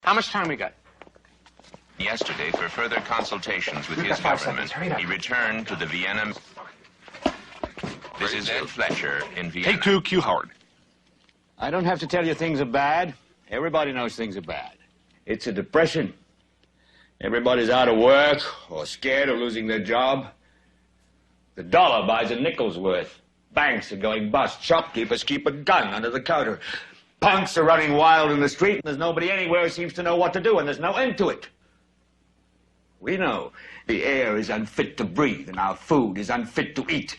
How much time we got? Yesterday, for further consultations with his government, he returned to the Vienna. This is Ed Fletcher in Vienna. Take two, Q Howard. I don't have to tell you things are bad. Everybody knows things are bad. It's a depression. Everybody's out of work or scared of losing their job. The dollar buys a nickel's worth. Banks are going bust. Shopkeepers keep a gun under the counter. Punks are running wild in the street, and there's nobody anywhere who seems to know what to do, and there's no end to it. We know the air is unfit to breathe, and our food is unfit to eat.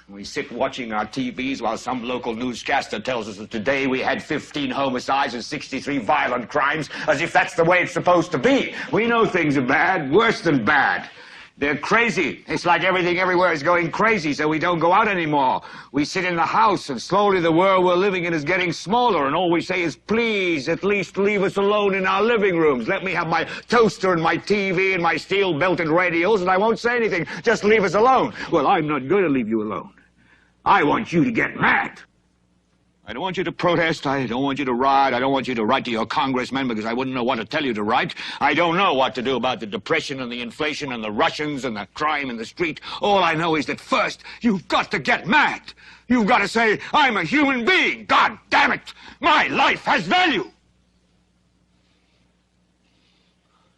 We sit watching our TVs while some local newscaster tells us that today we had 15 homicides and 63 violent crimes, as if that's the way it's supposed to be. We know things are bad, worse than bad. They're crazy. It's like everything everywhere is going crazy, so we don't go out anymore. We sit in the house, and slowly the world we're living in is getting smaller, and all we say is, please, at least leave us alone in our living rooms. Let me have my toaster and my TV and my steel-belted radios, and I won't say anything. Just leave us alone. Well, I'm not going to leave you alone. I want you to get mad. I don't want you to protest. I don't want you to riot. I don't want you to write to your congressmen because I wouldn't know what to tell you to write. I don't know what to do about the depression and the inflation and the Russians and the crime in the street. All I know is that first, you've got to get mad. You've got to say, I'm a human being. God damn it. My life has value.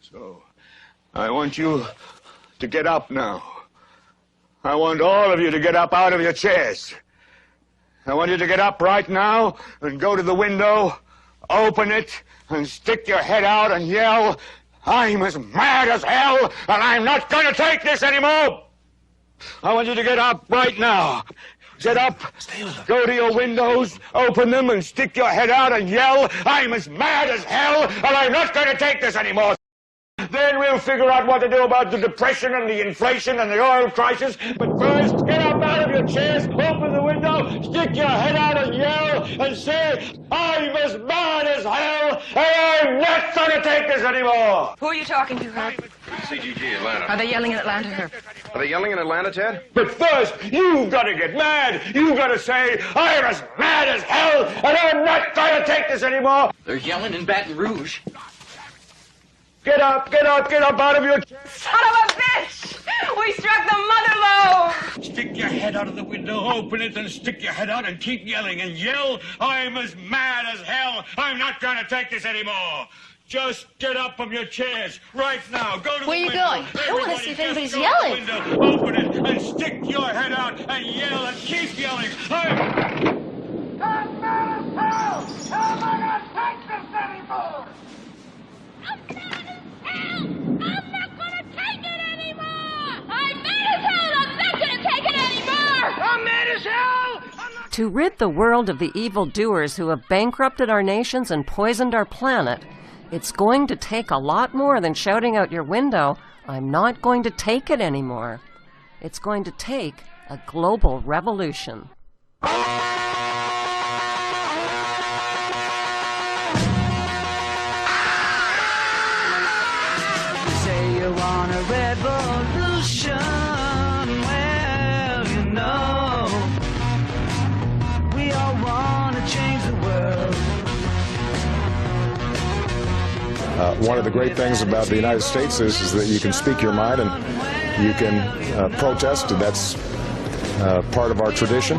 So, I want you to get up now. I want all of you to get up out of your chairs. I want you to get up right now and go to the window, open it, and stick your head out and yell, I'm as mad as hell, and I'm not going to take this anymore. I want you to get up right now. Get up, go to your windows, open them, and stick your head out and yell, I'm as mad as hell, and I'm not going to take this anymore. Then we'll figure out what to do about the depression and the inflation and the oil crisis. But first, get up out of your chairs, open the window, stick your head out and yell and say, I'm as mad as hell, and I'm not going to take this anymore. Who are you talking to, Herb? CGG, Atlanta. Are they yelling in Atlanta, Herb? Are they yelling in Atlanta, Ted? But first, you've got to get mad. You've got to say, I'm as mad as hell, and I'm not going to take this anymore. They're yelling in Baton Rouge. Get up out of your... Son of a bitch! We struck the mother lode! Stick your head out of the window, open it, and stick your head out and keep yelling and yell, I'm as mad as hell, I'm not going to take this anymore. Just get up from your chairs right now. Go to the window. Where are you going? I want to see if anybody's yelling. Open it and stick your head out and yell and keep yelling. I'm mad as hell! I'm not going to take this anymore! I'm not gonna take it anymore! I'm mad as hell! I'm not gonna take it anymore! I'm mad as hell! To rid the world of the evildoers who have bankrupted our nations and poisoned our planet, it's going to take a lot more than shouting out your window, I'm not going to take it anymore. It's going to take a global revolution. Want a revolution? Well, you know, we all want to change the world. One of the great things about the United States is that you can speak your mind and you can protest, and that's part of our tradition.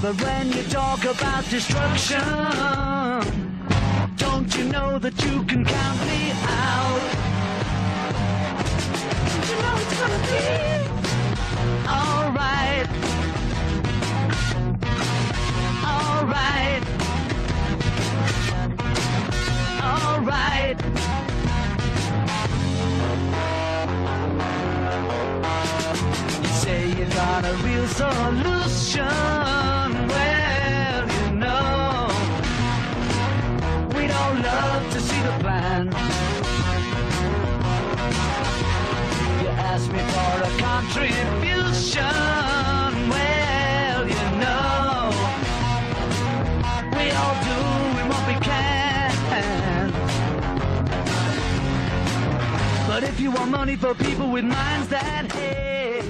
But when you talk about destruction, don't you know that you can count me out? Don't you know it's gonna be alright? Alright. Alright. You say you got a real solution. Well, you know, we'd all love to see the plan. You ask me for a contribution. Well, you know, we all do what we can. But if you want money for people with minds that hate,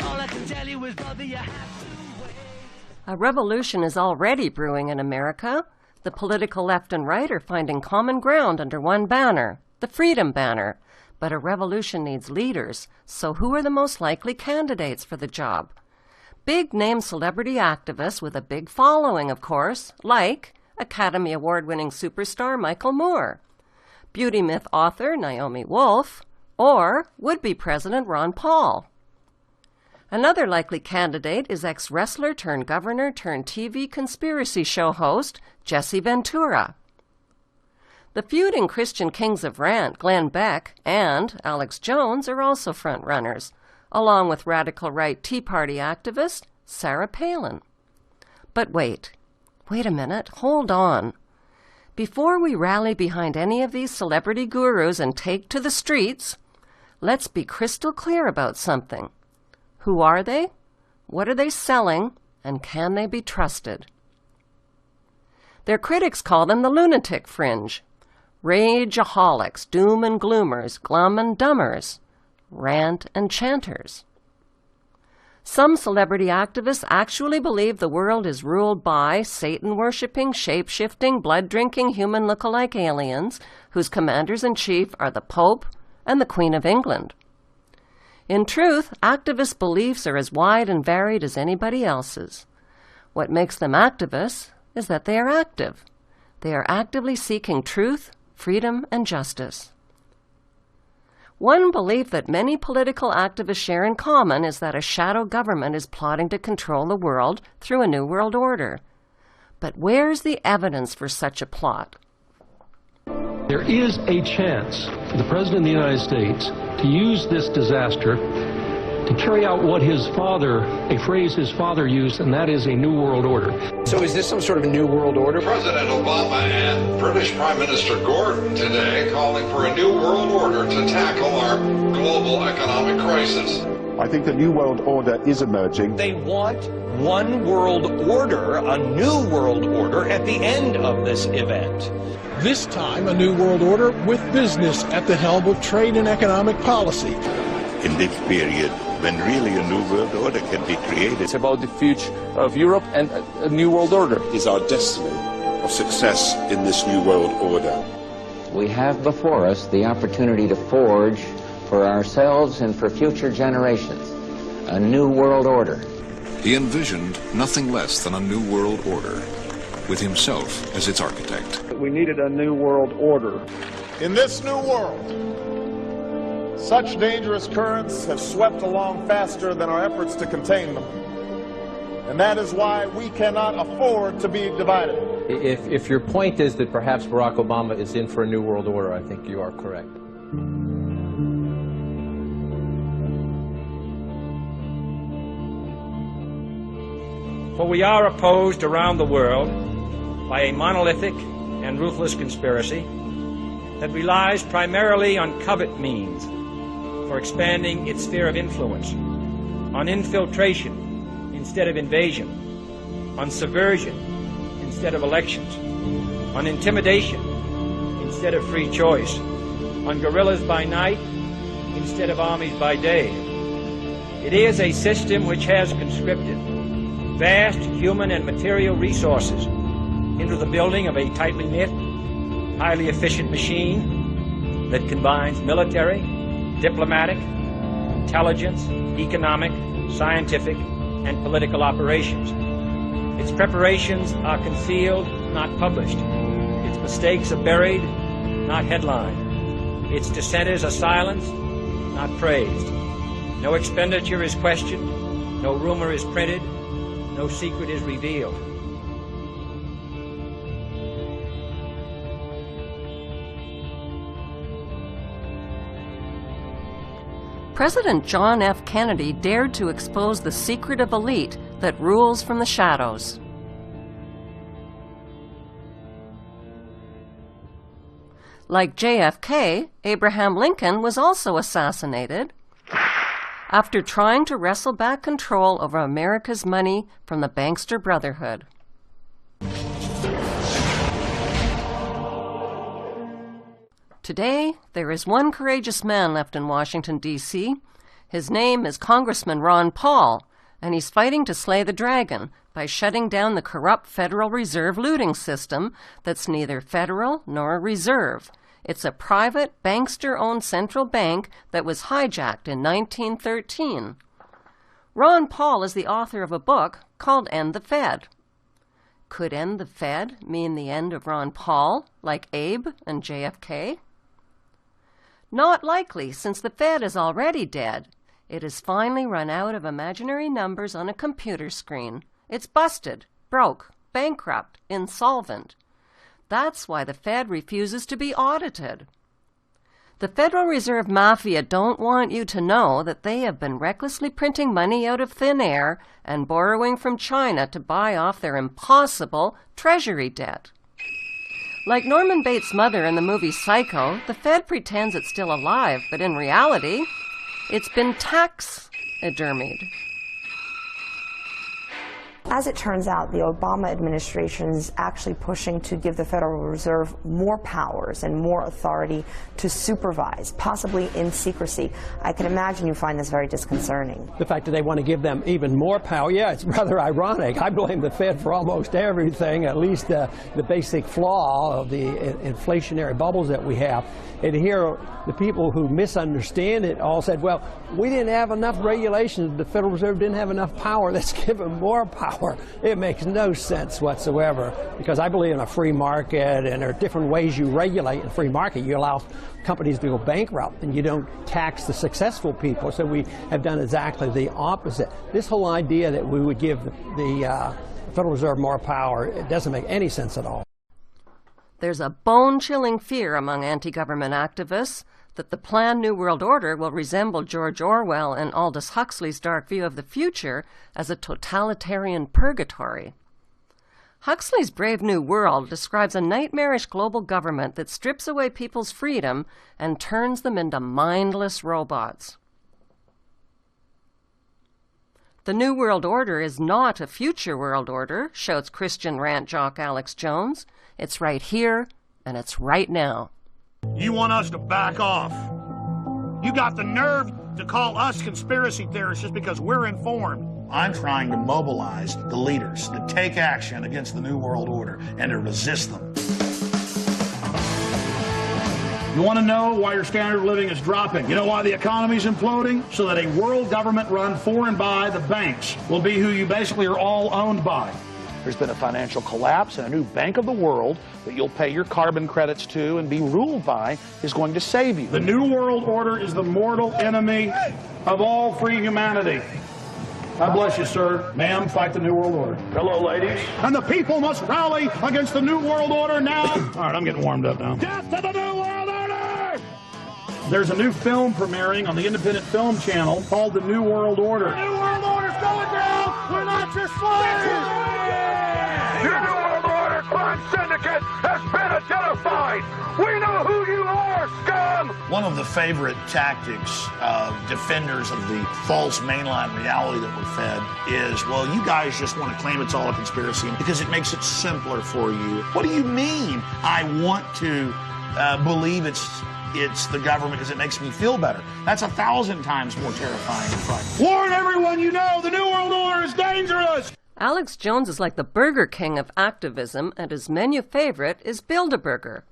all I can tell you is, brother, you have to wait. A revolution is already brewing in America. The political left and right are finding common ground under one banner, the Freedom Banner. But a revolution needs leaders, so who are the most likely candidates for the job? Big-name celebrity activists with a big following, of course, like Academy Award-winning superstar Michael Moore, beauty myth author Naomi Wolf, or would-be President Ron Paul. Another likely candidate is ex-wrestler-turned-governor-turned-TV conspiracy show host Jesse Ventura. The feuding Christian kings of rant, Glenn Beck and Alex Jones, are also frontrunners, along with radical right Tea Party activist Sarah Palin. But wait a minute, hold on. Before we rally behind any of these celebrity gurus and take to the streets, let's be crystal clear about something. Who are they? What are they selling? And can they be trusted? Their critics call them the lunatic fringe, rageaholics, doom and gloomers, glum and dummers, rant and chanters. Some celebrity activists actually believe the world is ruled by Satan-worshipping, shape-shifting, blood-drinking, human look-alike aliens whose commanders-in-chief are the Pope and the Queen of England. In truth, activists' beliefs are as wide and varied as anybody else's. What makes them activists is that they are active. They are actively seeking truth, freedom, and justice. One belief that many political activists share in common is that a shadow government is plotting to control the world through a new world order. But where's the evidence for such a plot? There is a chance for the President of the United States to use this disaster to carry out what his father, a phrase his father used, and that is a new world order. So is this some sort of a new world order? President Obama and British Prime Minister Gordon today calling for a new world order to tackle our global economic crisis. I think the new world order is emerging. They want one world order, a new world order, at the end of this event. This time, a new world order with business at the helm of trade and economic policy. In this period, when really a new world order can be created. It's about the future of Europe and a new world order. Is our destiny of success in this new world order. We have before us the opportunity to forge for ourselves and for future generations a new world order. He envisioned nothing less than a new world order, with himself as its architect. We needed a new world order. In this new world, such dangerous currents have swept along faster than our efforts to contain them. And that is why we cannot afford to be divided. If your point is that perhaps Barack Obama is in for a new world order, I think you are correct. For we are opposed around the world by a monolithic and ruthless conspiracy that relies primarily on covert means for expanding its sphere of influence, on infiltration instead of invasion, on subversion instead of elections, on intimidation instead of free choice, on guerrillas by night instead of armies by day. It is a system which has conscripted vast human and material resources into the building of a tightly knit, highly efficient machine that combines military, diplomatic, intelligence, economic, scientific, and political operations. Its preparations are concealed, not published. Its mistakes are buried, not headlined. Its dissenters are silenced, not praised. No expenditure is questioned, no rumor is printed, no secret is revealed. President John F. Kennedy dared to expose the secretive elite that rules from the shadows. Like JFK, Abraham Lincoln was also assassinated after trying to wrestle back control over America's money from the Bankster Brotherhood. Today, there is one courageous man left in Washington, D.C. His name is Congressman Ron Paul, and he's fighting to slay the dragon, by shutting down the corrupt Federal Reserve looting system that's neither federal nor a reserve. It's a private, bankster-owned central bank that was hijacked in 1913. Ron Paul is the author of a book called End the Fed. Could end the Fed mean the end of Ron Paul, like Abe and JFK? Not likely, since the Fed is already dead. It has finally run out of imaginary numbers on a computer screen. It's busted, broke, bankrupt, insolvent. That's why the Fed refuses to be audited. The Federal Reserve Mafia don't want you to know that they have been recklessly printing money out of thin air and borrowing from China to buy off their impossible treasury debt. Like Norman Bates' mother in the movie Psycho, the Fed pretends it's still alive, but in reality, it's been taxidermied. As it turns out, the Obama administration is actually pushing to give the Federal Reserve more powers and more authority to supervise, possibly in secrecy. I can imagine you find this very disconcerting. The fact that they want to give them even more power, yeah, it's rather ironic. I blame the Fed for almost everything, at least the basic flaw of the inflationary bubbles that we have. And here, the people who misunderstand it all said, well, we didn't have enough regulations, the Federal Reserve didn't have enough power, let's give them more power. It makes no sense whatsoever, because I believe in a free market, and there are different ways you regulate in a free market. You allow companies to go bankrupt, and you don't tax the successful people, so we have done exactly the opposite. This whole idea that we would give the Federal Reserve more power, it doesn't make any sense at all. There's a bone-chilling fear among anti-government activists that the planned New World Order will resemble George Orwell and Aldous Huxley's dark view of the future as a totalitarian purgatory. Huxley's Brave New World describes a nightmarish global government that strips away people's freedom and turns them into mindless robots. The New World Order is not a future world order, shouts Christian rant jock Alex Jones. It's right here, and it's right now. You want us to back off. You got the nerve to call us conspiracy theorists just because we're informed. I'm trying to mobilize the leaders to take action against the New World Order and to resist them. You want to know why your standard of living is dropping? You know why the economy is imploding? So that a world government run for and by the banks will be who you basically are all owned by. There's been a financial collapse, and a new Bank of the World that you'll pay your carbon credits to and be ruled by is going to save you. The New World Order is the mortal enemy of all free humanity. God bless you, sir. Ma'am, fight the New World Order. Hello, ladies. And the people must rally against the New World Order now. All right, I'm getting warmed up now. Death to the New World Order! There's a new film premiering on the Independent Film Channel called The New World Order. The New World Order's going down! We're not your slaves! Your New World Order crime syndicate has been identified! We know who you are, scum! One of the favorite tactics of defenders of the false mainline reality that we're fed is, well, you guys just want to claim it's all a conspiracy because it makes it simpler for you. What do you mean I want to believe it's the government because it makes me feel better? That's 1,000 times more terrifying than crime. Warn everyone you know, the New World Order is dangerous! Alex Jones is like the Burger King of activism, and his menu favorite is Build-A-Burger.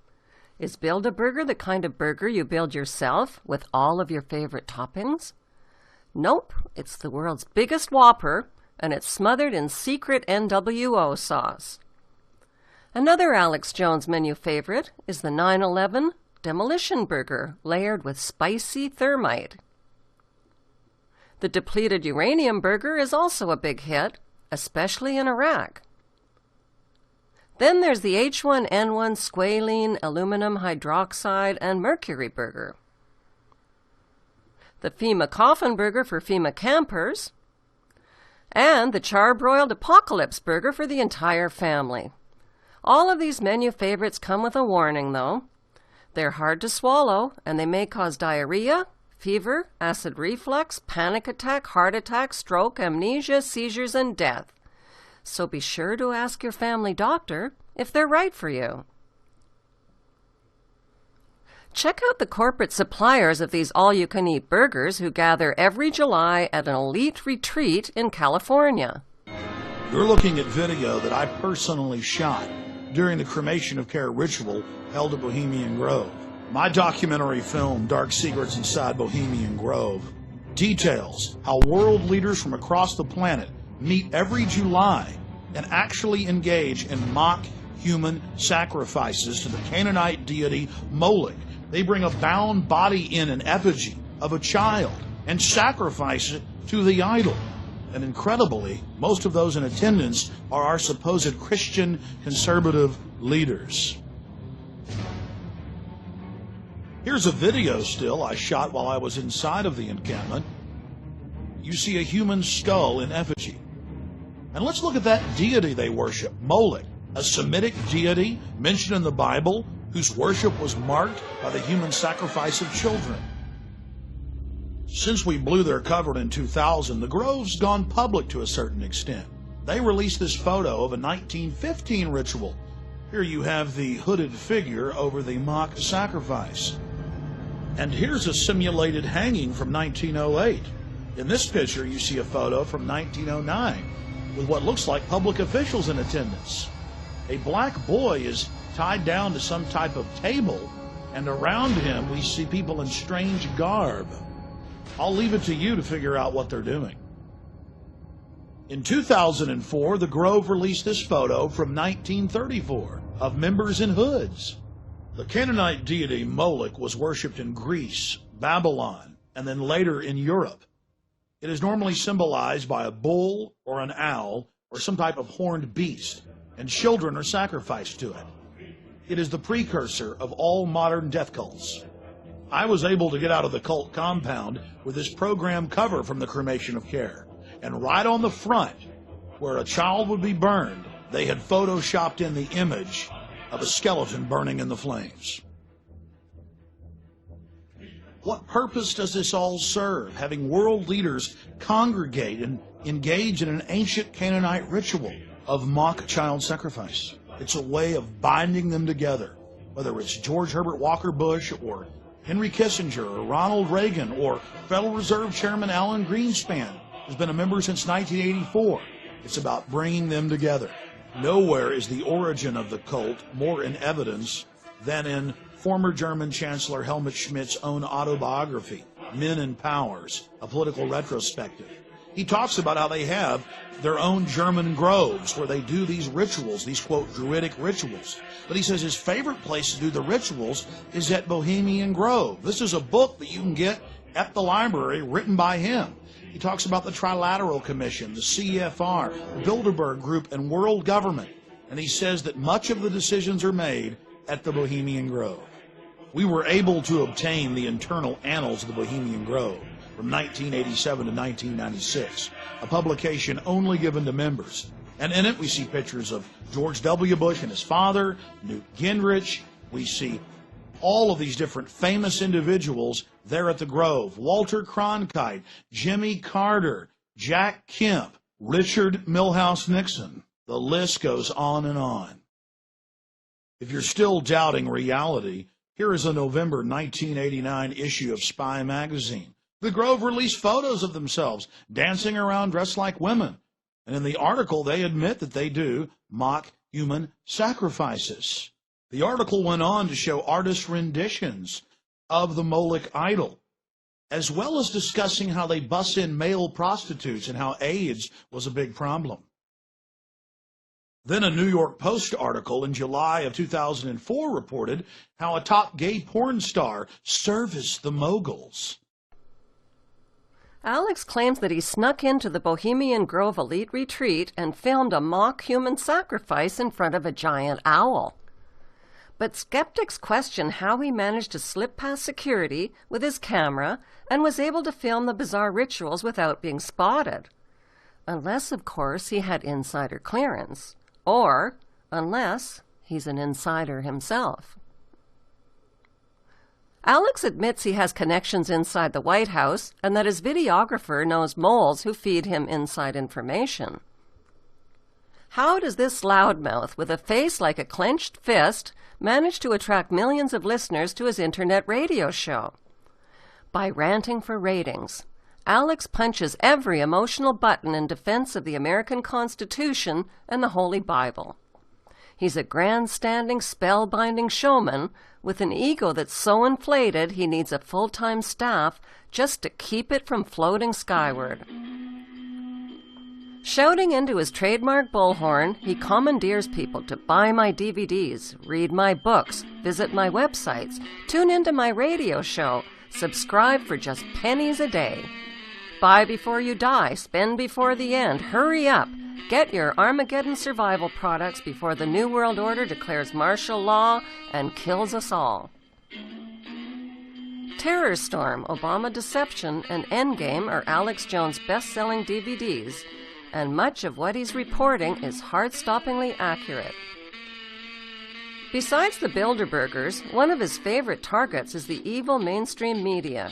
Is Build-A-Burger the kind of burger you build yourself with all of your favorite toppings? Nope, it's the world's biggest Whopper, and it's smothered in secret NWO sauce. Another Alex Jones menu favorite is the 9/11 Demolition Burger, layered with spicy thermite. The depleted uranium burger is also a big hit, especially in Iraq. Then there's the H1N1 squalene, aluminum hydroxide, and mercury burger. The FEMA coffin burger for FEMA campers, and the charbroiled apocalypse burger for the entire family. All of these menu favorites come with a warning, though. They're hard to swallow, and they may cause diarrhea, fever, acid reflux, panic attack, heart attack, stroke, amnesia, seizures, and death. So be sure to ask your family doctor if they're right for you. Check out the corporate suppliers of these all-you-can-eat burgers who gather every July at an elite retreat in California. You're looking at video that I personally shot during the cremation of care ritual held at Bohemian Grove. My documentary film, Dark Secrets Inside Bohemian Grove, details how world leaders from across the planet meet every July and actually engage in mock human sacrifices to the Canaanite deity Moloch. They bring a bound body in an effigy of a child and sacrifice it to the idol. And incredibly, most of those in attendance are our supposed Christian conservative leaders. Here's a video still I shot while I was inside of the encampment. You see a human skull in effigy. And let's look at that deity they worship, Moloch, a Semitic deity mentioned in the Bible whose worship was marked by the human sacrifice of children. Since we blew their cover in 2000, the Grove's gone public to a certain extent. They released this photo of a 1915 ritual. Here you have the hooded figure over the mock sacrifice. And here's a simulated hanging from 1908. In this picture, you see a photo from 1909 with what looks like public officials in attendance. A black boy is tied down to some type of table, and around him we see people in strange garb. I'll leave it to you to figure out what they're doing. In 2004, the Grove released this photo from 1934 of members in hoods. The Canaanite deity Moloch was worshipped in Greece, Babylon, and then later in Europe. It is normally symbolized by a bull or an owl or some type of horned beast, and children are sacrificed to it. It is the precursor of all modern death cults. I was able to get out of the cult compound with this program cover from the Cremation of Care. And right on the front, where a child would be burned, they had photoshopped in the image of a skeleton burning in the flames. What purpose does this all serve, having world leaders congregate and engage in an ancient Canaanite ritual of mock child sacrifice? It's a way of binding them together, whether it's George Herbert Walker Bush or Henry Kissinger or Ronald Reagan or Federal Reserve Chairman Alan Greenspan, who's been a member since 1984. It's about bringing them together. Nowhere is the origin of the cult more in evidence than in former German Chancellor Helmut Schmidt's own autobiography, Men and Powers, a political retrospective. He talks about how they have their own German groves where they do these rituals, these, quote, druidic rituals. But he says his favorite place to do the rituals is at Bohemian Grove. This is a book that you can get at the library written by him. He talks about the Trilateral Commission, the CFR, the Bilderberg Group, and world government. And he says that much of the decisions are made at the Bohemian Grove. We were able to obtain the internal annals of the Bohemian Grove from 1987 to 1996, a publication only given to members. And in it we see pictures of George W. Bush and his father, Newt Gingrich. We see all of these different famous individuals there at the Grove. Walter Cronkite, Jimmy Carter, Jack Kemp, Richard Milhouse Nixon. The list goes on and on. If you're still doubting reality, here is a November 1989 issue of Spy magazine. The Grove released photos of themselves dancing around dressed like women. And in the article, they admit that they do mock human sacrifices. The article went on to show artist renditions of the Moloch idol, as well as discussing how they bus in male prostitutes and how AIDS was a big problem. Then a New York Post article in July of 2004 reported how a top gay porn star serviced the moguls. Alex claims that he snuck into the Bohemian Grove Elite Retreat and filmed a mock human sacrifice in front of a giant owl. But skeptics question how he managed to slip past security with his camera and was able to film the bizarre rituals without being spotted. Unless, of course, he had insider clearance. Or unless he's an insider himself. Alex admits he has connections inside the White House and that his videographer knows moles who feed him inside information. How does this loudmouth with a face like a clenched fist manage to attract millions of listeners to his internet radio show? By ranting for ratings. Alex punches every emotional button in defense of the American Constitution and the Holy Bible. He's a grandstanding, spellbinding showman with an ego that's so inflated he needs a full-time staff just to keep it from floating skyward. Shouting into his trademark bullhorn, he commandeers people to buy my DVDs, read my books, visit my websites, tune into my radio show, subscribe for just pennies a day. Buy before you die, spend before the end, hurry up. Get your Armageddon survival products before the New World Order declares martial law and kills us all. Terror Storm, Obama Deception, and Endgame are Alex Jones' best-selling DVDs, and much of what he's reporting is heart-stoppingly accurate. Besides the Bilderbergers, one of his favorite targets is the evil mainstream media.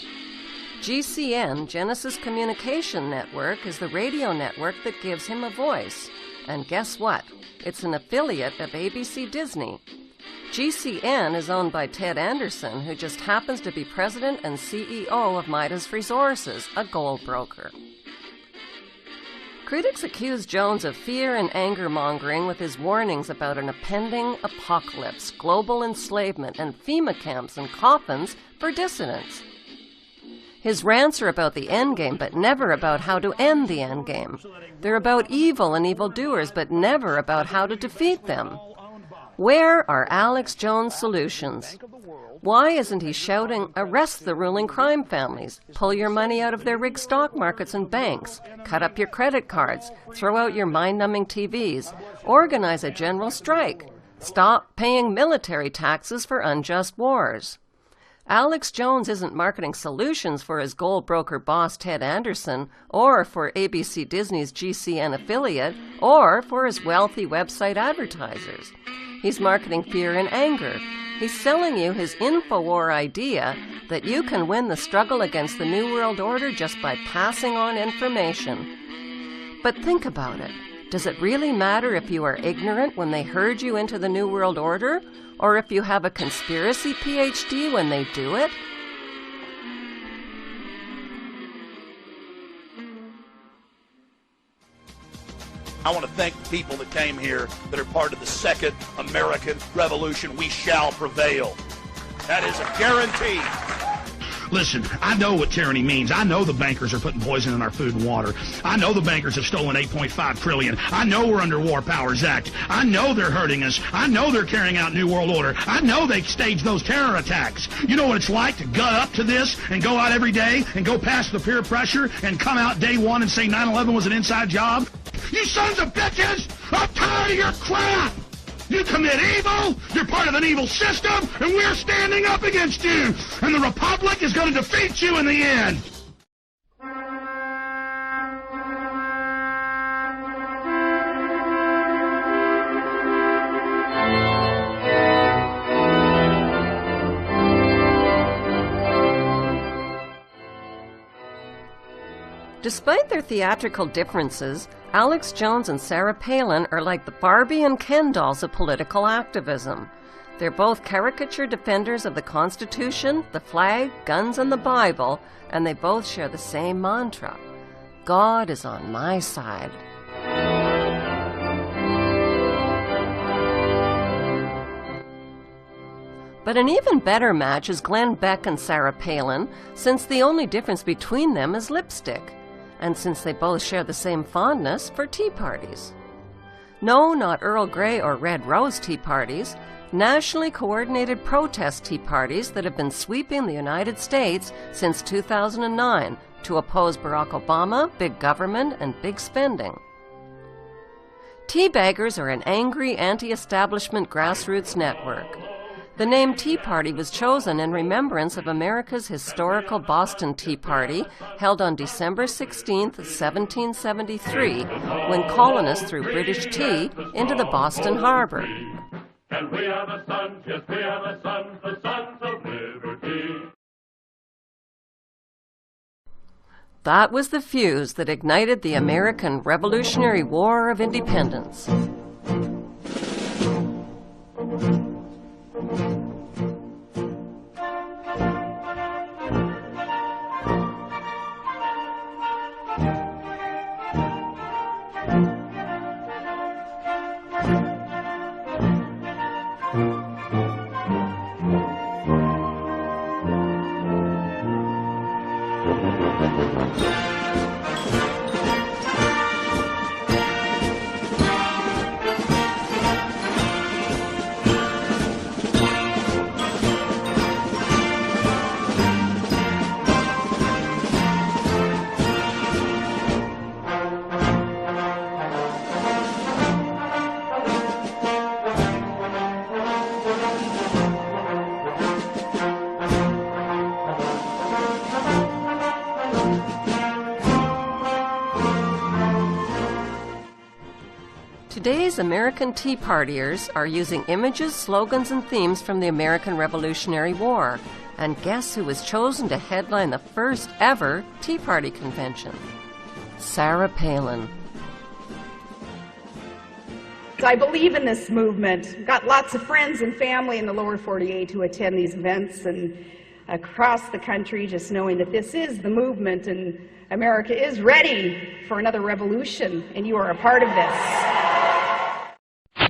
GCN, Genesis Communication Network, is the radio network that gives him a voice. And guess what? It's an affiliate of ABC Disney. GCN is owned by Ted Anderson, who just happens to be president and CEO of Midas Resources, a gold broker. Critics accuse Jones of fear and anger-mongering with his warnings about an impending apocalypse, global enslavement, and FEMA camps and coffins for dissidents. His rants are about the endgame, but never about how to end the endgame. They're about evil and evildoers, but never about how to defeat them. Where are Alex Jones' solutions? Why isn't he shouting, arrest the ruling crime families, pull your money out of their rigged stock markets and banks, cut up your credit cards, throw out your mind-numbing TVs, organize a general strike, stop paying military taxes for unjust wars? Alex Jones isn't marketing solutions for his gold broker boss Ted Anderson, or for ABC Disney's GCN affiliate, or for his wealthy website advertisers. He's marketing fear and anger. He's selling you his InfoWar idea that you can win the struggle against the New World Order just by passing on information. But think about it. Does it really matter if you are ignorant when they herd you into the New World Order, or if you have a conspiracy PhD when they do it? I want to thank the people that came here that are part of the Second American Revolution. We shall prevail. That is a guarantee. Listen, I know what tyranny means. I know the bankers are putting poison in our food and water. I know the bankers have stolen $8.5 trillion. I know we're under War Powers Act. I know they're hurting us. I know they're carrying out New World Order. I know they staged those terror attacks. You know what it's like to gut up to this and go out every day and go past the peer pressure and come out day one and say 9/11 was an inside job? You sons of bitches! I'm tired of your crap! You commit evil, you're part of an evil system, and we're standing up against you! And the Republic is going to defeat you in the end! Despite their theatrical differences, Alex Jones and Sarah Palin are like the Barbie and Ken dolls of political activism. They're both caricature defenders of the Constitution, the flag, guns, and the Bible, and they both share the same mantra: God is on my side. But an even better match is Glenn Beck and Sarah Palin, since the only difference between them is lipstick, and since they both share the same fondness for tea parties. No, not Earl Grey or Red Rose tea parties, nationally coordinated protest tea parties that have been sweeping the United States since 2009 to oppose Barack Obama, big government, and big spending. Teabaggers are an angry anti-establishment grassroots network. The name Tea Party was chosen in remembrance of America's historical Boston Tea Party, held on December 16, 1773, when colonists threw British tea into the Boston harbor. And we are the sons, yes, we are the sons of liberty. That was the fuse that ignited the American Revolutionary War of Independence. Today's American Tea Partiers are using images, slogans, and themes from the American Revolutionary War. And guess who was chosen to headline the first ever Tea Party convention? Sarah Palin. I believe in this movement. Got lots of friends and family in the lower 48 who attend these events and across the country, just knowing that this is the movement and America is ready for another revolution, and you are a part of this.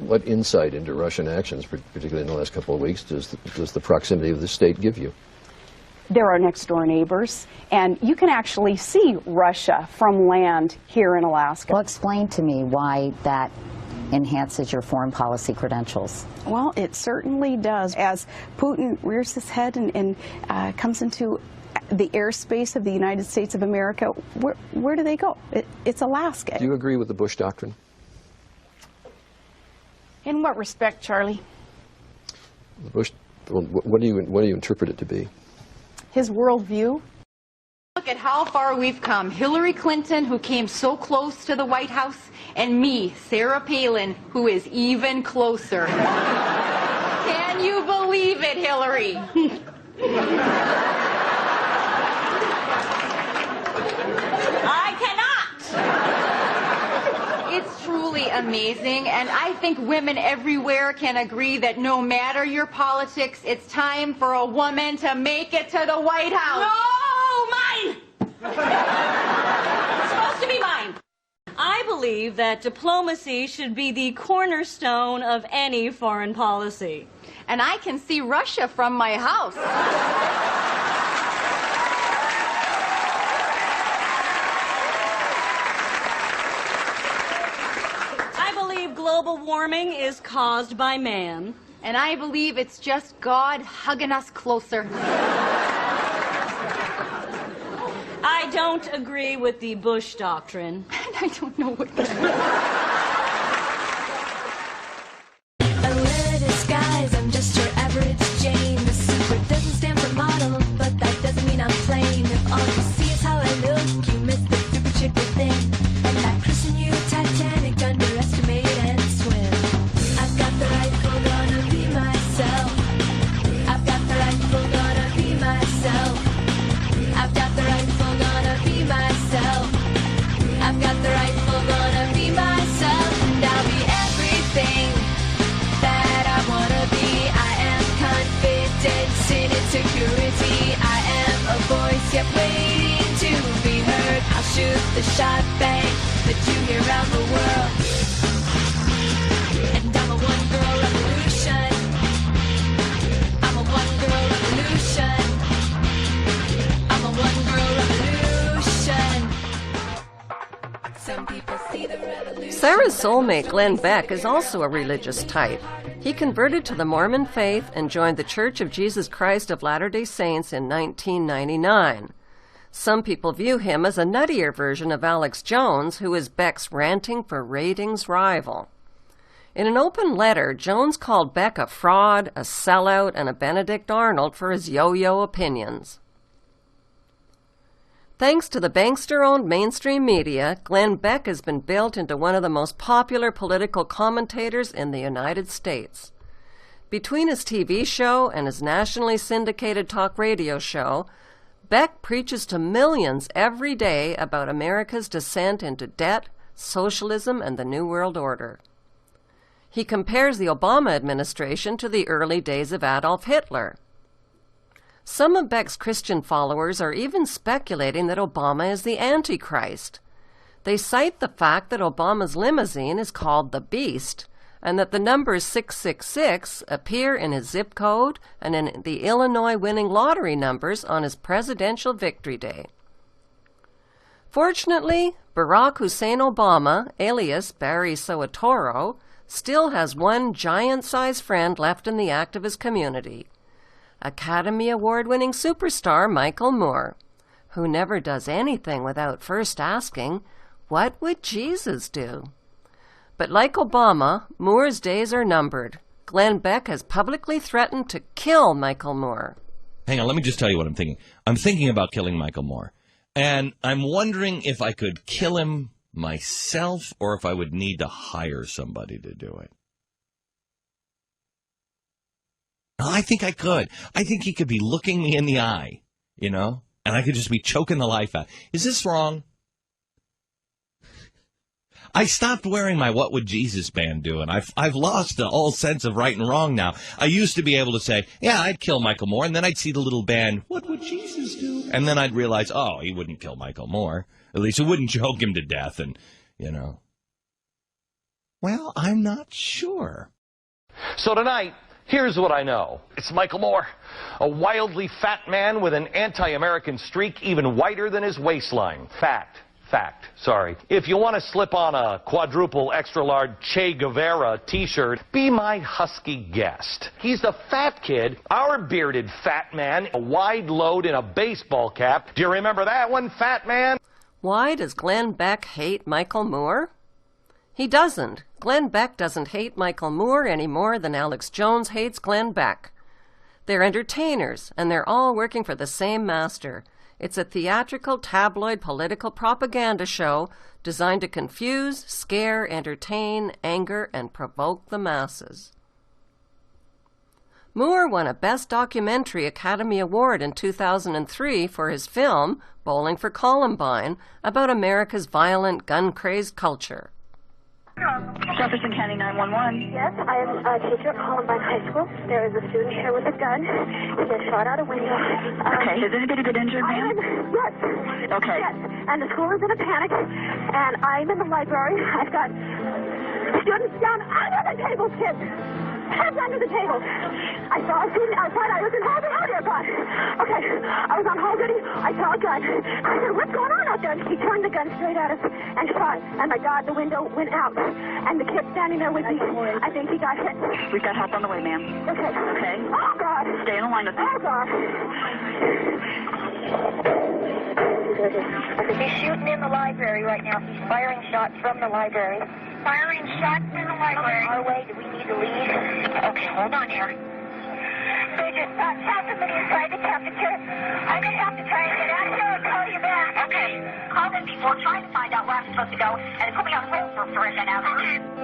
What insight into Russian actions, particularly in the last couple of weeks, does the proximity of the state give you? They're our next-door neighbors, and you can actually see Russia from land here in Alaska. Well, explain to me why that enhances your foreign policy credentials. Well, it certainly does. As Putin rears his head and comes into the airspace of the United States of America, where do they go? It's Alaska. Do you agree with the Bush doctrine? In what respect, Charlie? The Bush, well, what do you interpret it to be? His worldview. Look at how far we've come. Hillary Clinton, who came so close to the White House, and me, Sarah Palin, who is even closer. Can you believe it, Hillary? I cannot. It's truly amazing, and I think women everywhere can agree that no matter your politics, it's time for a woman to make it to the White House. No, mine! It's supposed to be mine. I believe that diplomacy should be the cornerstone of any foreign policy. And I can see Russia from my house. I believe global warming is caused by man. And I believe it's just God hugging us closer. I don't agree with the Bush doctrine. And I don't know what that I wear a disguise, I'm just your average Jane. The super doesn't stand for model, but that doesn't mean I'm plain. If all you see is how I look, you miss the super chick within. And that christen you Titanic, underestimate and swim. I've got the rifle, gonna be myself. I've got the rifle, gonna be myself. I've got the rifle, gonna be myself. I've got the rifle, gonna be myself. And I'll be everything that I wanna be. I am confidence in insecurity. I am a voice yet waiting to be heard. I'll shoot the shot, bang, that you hear around the world. And I'm a one-girl revolution. I'm a one-girl revolution. I'm a one-girl revolution. Some people see the revolution. Sarah's soulmate, Glenn Beck, is also a religious type. He converted to the Mormon faith and joined the Church of Jesus Christ of Latter-day Saints in 1999. Some people view him as a nuttier version of Alex Jones, who is Beck's ranting for ratings rival. In an open letter, Jones called Beck a fraud, a sellout, and a Benedict Arnold for his yo-yo opinions. Thanks to the bankster-owned mainstream media, Glenn Beck has been built into one of the most popular political commentators in the United States. Between his TV show and his nationally syndicated talk radio show, Beck preaches to millions every day about America's descent into debt, socialism, and the New World Order. He compares the Obama administration to the early days of Adolf Hitler. Some of Beck's Christian followers are even speculating that Obama is the Antichrist. They cite the fact that Obama's limousine is called the Beast, and that the numbers 666 appear in his zip code and in the Illinois winning lottery numbers on his presidential victory day. Fortunately, Barack Hussein Obama, alias Barry Soetoro, still has one giant-sized friend left in the activist community, Academy Award-winning superstar Michael Moore, who never does anything without first asking, "What would Jesus do?" But like Obama, Moore's days are numbered. Glenn Beck has publicly threatened to kill Michael Moore. Hang on, let me just tell you what I'm thinking. I'm thinking about killing Michael Moore. And I'm wondering if I could kill him myself or if I would need to hire somebody to do it. I think I could. I think he could be looking me in the eye, and I could just be choking the life out. Is this wrong? I stopped wearing my What Would Jesus band do, and I've lost the whole sense of right and wrong now. I used to be able to say, yeah, I'd kill Michael Moore, and then I'd see the little band, What Would Jesus do? And then I'd realize, oh, he wouldn't kill Michael Moore. At least he wouldn't choke him to death, and, Well, I'm not sure. So tonight, here's what I know. It's Michael Moore, a wildly fat man with an anti-American streak even whiter than his waistline. Fact. Sorry. If you want to slip on a quadruple extra-large Che Guevara t-shirt, be my husky guest. He's the fat kid, our bearded fat man, a wide load in a baseball cap. Do you remember that one, fat man? Why does Glenn Beck hate Michael Moore? He doesn't. Glenn Beck doesn't hate Michael Moore any more than Alex Jones hates Glenn Beck. They're entertainers, and they're all working for the same master. It's a theatrical, tabloid, political propaganda show designed to confuse, scare, entertain, anger, and provoke the masses. Moore won a Best Documentary Academy Award in 2003 for his film, Bowling for Columbine, about America's violent, gun-crazed culture. Jefferson County 911. Yes, I am a teacher at Columbine High School. There is a student here with a gun. He gets shot out a window. Okay, has anybody been injured, ma'am? Yes. Okay. Yes, and the school is in a panic, and I'm in the library. I've got students down under the tables, kids. Heads under the table. I saw a student outside. I was in hall duty. Oh, dear God. Okay, I was on hall duty. I saw a gun. I said, what's going on out there? He turned the gun straight at us and shot. And my God, the window went out. And the kid standing there with me, I think he got hit. We've got help on the way, ma'am. Okay. Okay. Oh, God. Stay in the line with me. Oh, God. He's shooting in the library right now. He's firing shots from the library. Firing shots in the library. On our way. Do we need to leave? Okay, hold on here. Bridget, tell somebody inside the temperature. I'm going to have to try and get out here and call you back. Okay. Call them before trying to find out where I'm supposed to go. And put me on hold for a minute.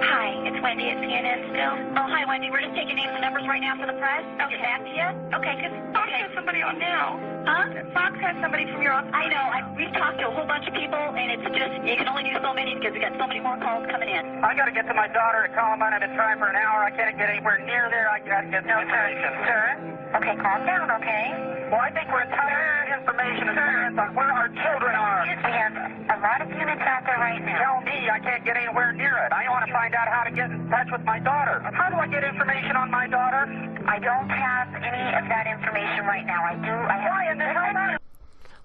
Hi, it's Wendy at CNN still. Oh, hi, Wendy. We're just taking names and numbers right now for the press. Okay. Get back to you? Okay, because Fox has somebody on now. Huh? Fox has somebody from your office. I know. We've talked to a whole bunch of people, and it's just, you can only do so many because we got so many more calls coming in. I got to get to my daughter at Columbine. I've been trying for an hour. I can't get anywhere near there. I got to get information. Sir? Okay, calm down, okay? Well, I think we're entitled to information as parents on where our children are. We have a lot of units out there right now. Tell me, I can't get anywhere near it. I want to find out how to get in touch with my daughter. How do I get information on my daughter? I don't have any of that information right now. I do. Why in the hell?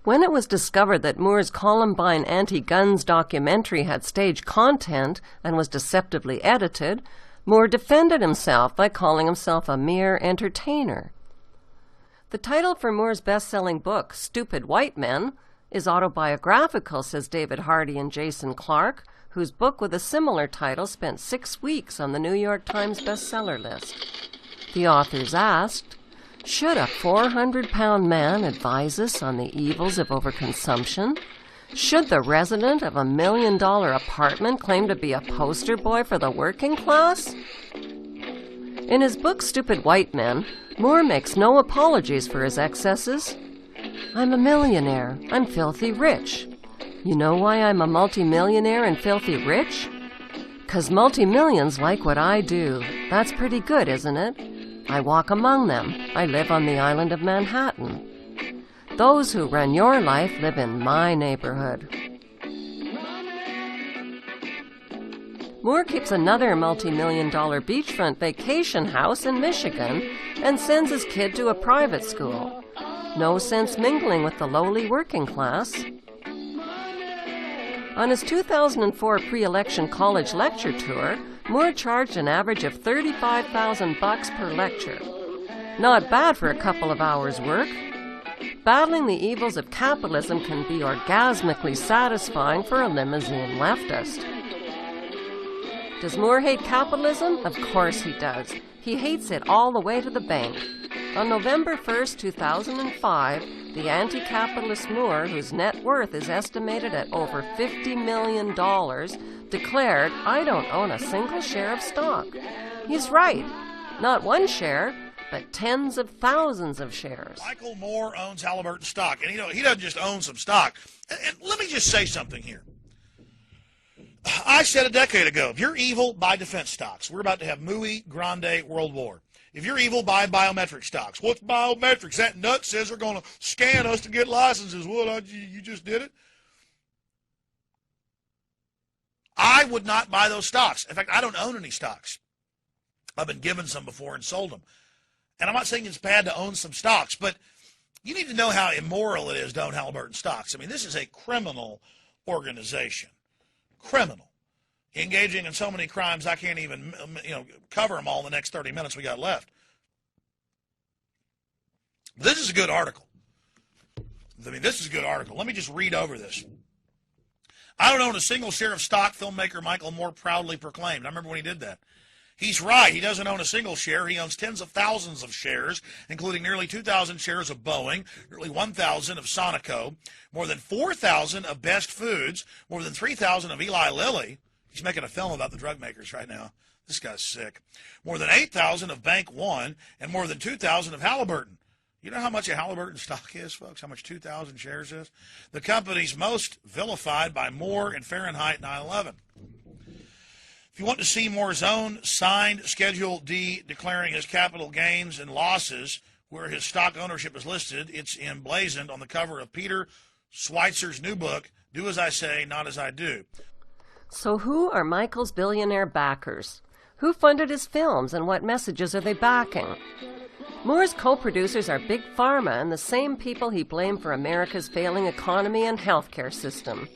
When it was discovered that Moore's Columbine anti-guns documentary had staged content and was deceptively edited, Moore defended himself by calling himself a mere entertainer. The title for Moore's best-selling book, Stupid White Men, is autobiographical, says David Hardy and Jason Clark, whose book with a similar title spent 6 weeks on the New York Times bestseller list. The authors asked, should a 400-pound man advise us on the evils of overconsumption? Should the resident of $1 million apartment claim to be a poster boy for the working class? In his book, Stupid White Men, Moore makes no apologies for his excesses. I'm a millionaire. I'm filthy rich. You know why I'm a multimillionaire and filthy rich? 'Cause multi-millions like what I do. That's pretty good, isn't it? I walk among them. I live on the island of Manhattan. Those who run your life live in my neighborhood. Moore keeps another multi-million-dollar beachfront vacation house in Michigan and sends his kid to a private school. No sense mingling with the lowly working class. On his 2004 pre-election college lecture tour, Moore charged an average of $35,000 per lecture. Not bad for a couple of hours' work. Battling the evils of capitalism can be orgasmically satisfying for a limousine leftist. Does Moore hate capitalism? Of course he does. He hates it all the way to the bank. On November 1st, 2005, the anti-capitalist Moore, whose net worth is estimated at over $50 million, declared, "I don't own a single share of stock." He's right. Not one share, but tens of thousands of shares. Michael Moore owns Halliburton stock, and he doesn't just own some stock. And let me just say something here. I said a decade ago, if you're evil, buy defense stocks. We're about to have muy grande world war. If you're evil, buy biometric stocks. What's biometrics? That nut says they're going to scan us to get licenses. Well, you just did it? I would not buy those stocks. In fact, I don't own any stocks. I've been given some before and sold them. And I'm not saying it's bad to own some stocks, but you need to know how immoral it is to own Halliburton stocks. I mean, this is a criminal organization. Criminal. Engaging in so many crimes, I can't even cover them all in the next 30 minutes we got left. This is a good article. I mean, this is a good article. Let me just read over this. I don't own a single share of stock, filmmaker Michael Moore proudly proclaimed. I remember when he did that. He's right. He doesn't own a single share. He owns tens of thousands of shares, including nearly 2,000 shares of Boeing, nearly 1,000 of Sonoco, more than 4,000 of Best Foods, more than 3,000 of Eli Lilly. He's making a film about the drug makers right now. This guy's sick. More than 8,000 of Bank One, and more than 2,000 of Halliburton. You know how much a Halliburton stock is, folks? How much 2,000 shares is? The company's most vilified by Moore and Fahrenheit 9/11. If you want to see Moore's own signed Schedule D declaring his capital gains and losses, where his stock ownership is listed, it's emblazoned on the cover of Peter Schweitzer's new book, Do As I Say, Not As I Do. So who are Michael's billionaire backers? Who funded his films, and what messages are they backing? Moore's co-producers are Big Pharma and the same people he blamed for America's failing economy and healthcare system.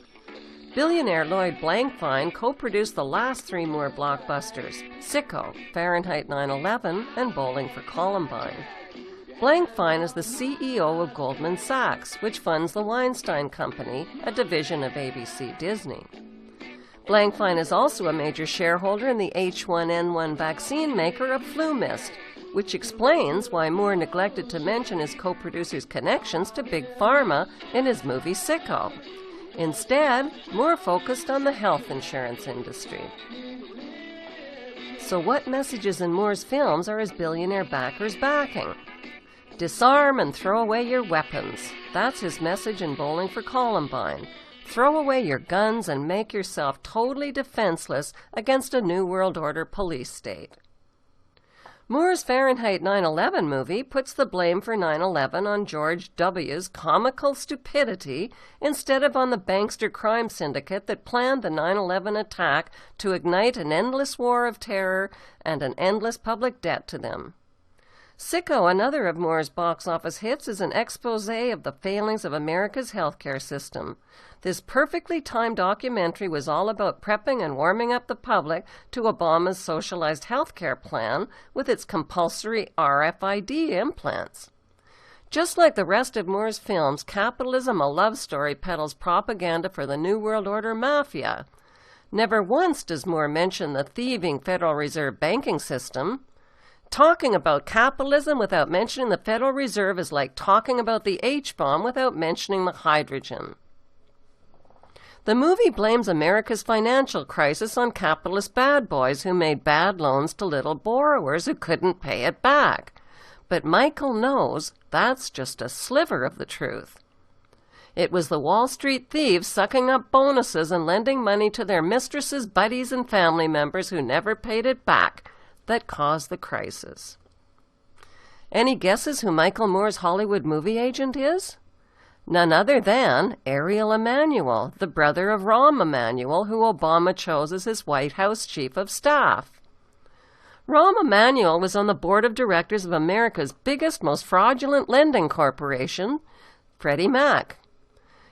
Billionaire Lloyd Blankfein co-produced the last three Moore blockbusters, Sicko, Fahrenheit 9/11, and Bowling for Columbine. Blankfein is the CEO of Goldman Sachs, which funds the Weinstein Company, a division of ABC Disney. Blankfein is also a major shareholder in the H1N1 vaccine maker of FluMist, which explains why Moore neglected to mention his co-producer's connections to Big Pharma in his movie Sicko. Instead, Moore focused on the health insurance industry. So what messages in Moore's films are his billionaire backers backing? Disarm and throw away your weapons. That's his message in Bowling for Columbine. Throw away your guns and make yourself totally defenseless against a New World Order police state. Moore's Fahrenheit 9/11 movie puts the blame for 9/11 on George W.'s comical stupidity instead of on the bankster crime syndicate that planned the 9/11 attack to ignite an endless war of terror and an endless public debt to them. Sicko, another of Moore's box office hits, is an expose of the failings of America's healthcare system. This perfectly timed documentary was all about prepping and warming up the public to Obama's socialized healthcare plan with its compulsory RFID implants. Just like the rest of Moore's films, Capitalism, a Love Story peddles propaganda for the New World Order mafia. Never once does Moore mention the thieving Federal Reserve banking system. Talking about capitalism without mentioning the Federal Reserve is like talking about the H-bomb without mentioning the hydrogen. The movie blames America's financial crisis on capitalist bad boys who made bad loans to little borrowers who couldn't pay it back. But Michael knows that's just a sliver of the truth. It was the Wall Street thieves sucking up bonuses and lending money to their mistresses, buddies, and family members who never paid it back that caused the crisis. Any guesses who Michael Moore's Hollywood movie agent is? None other than Ariel Emanuel, the brother of Rahm Emanuel, who Obama chose as his White House chief of staff. Rahm Emanuel was on the board of directors of America's biggest, most fraudulent lending corporation, Freddie Mac.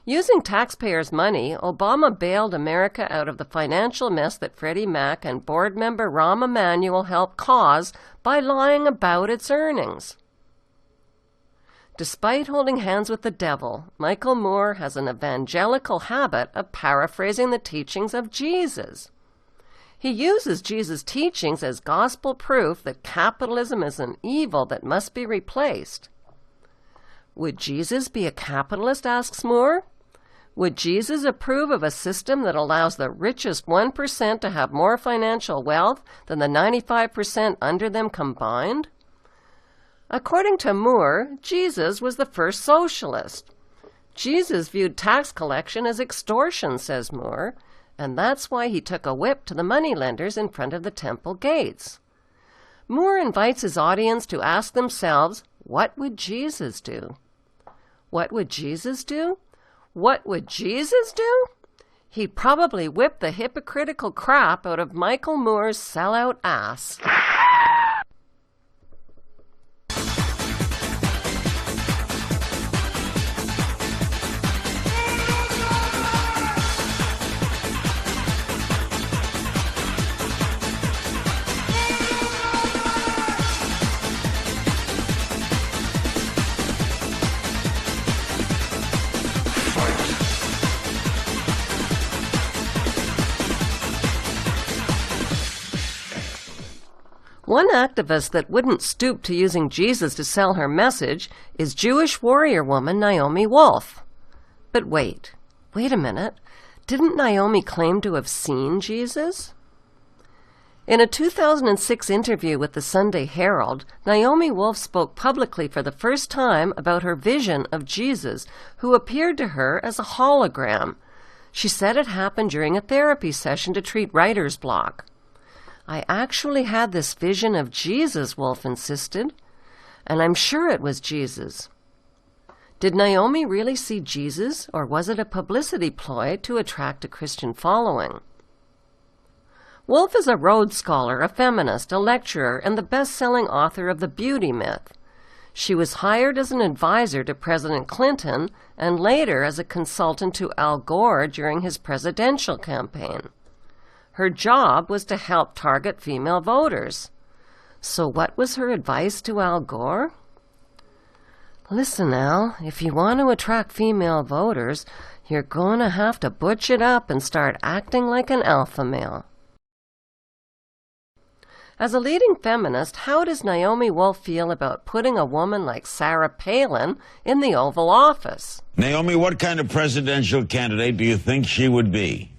Using taxpayers' money, Obama bailed America out of the financial mess that Freddie Mac and board member Rahm Emanuel helped cause by lying about its earnings. Despite holding hands with the devil, Michael Moore has an evangelical habit of paraphrasing the teachings of Jesus. He uses Jesus' teachings as gospel proof that capitalism is an evil that must be replaced. Would Jesus be a capitalist, asks Moore? Would Jesus approve of a system that allows the richest 1% to have more financial wealth than the 95% under them combined? According to Moore, Jesus was the first socialist. Jesus viewed tax collection as extortion, says Moore, and that's why he took a whip to the moneylenders in front of the temple gates. Moore invites his audience to ask themselves, what would Jesus do? What would Jesus do? What would Jesus do? He'd probably whip the hypocritical crap out of Michael Moore's sellout ass. One activist that wouldn't stoop to using Jesus to sell her message is Jewish warrior woman Naomi Wolf. But wait a minute. Didn't Naomi claim to have seen Jesus? In a 2006 interview with the Sunday Herald, Naomi Wolf spoke publicly for the first time about her vision of Jesus, who appeared to her as a hologram. She said it happened during a therapy session to treat writer's block. I actually had this vision of Jesus, Wolf insisted, and I'm sure it was Jesus. Did Naomi really see Jesus, or was it a publicity ploy to attract a Christian following? Wolf is a Rhodes Scholar, a feminist, a lecturer, and the best-selling author of The Beauty Myth. She was hired as an advisor to President Clinton and later as a consultant to Al Gore during his presidential campaign. Her job was to help target female voters. So what was her advice to Al Gore? Listen, Al, if you want to attract female voters, you're going to have to butch it up and start acting like an alpha male. As a leading feminist, how does Naomi Wolf feel about putting a woman like Sarah Palin in the Oval Office? Naomi, what kind of presidential candidate do you think she would be?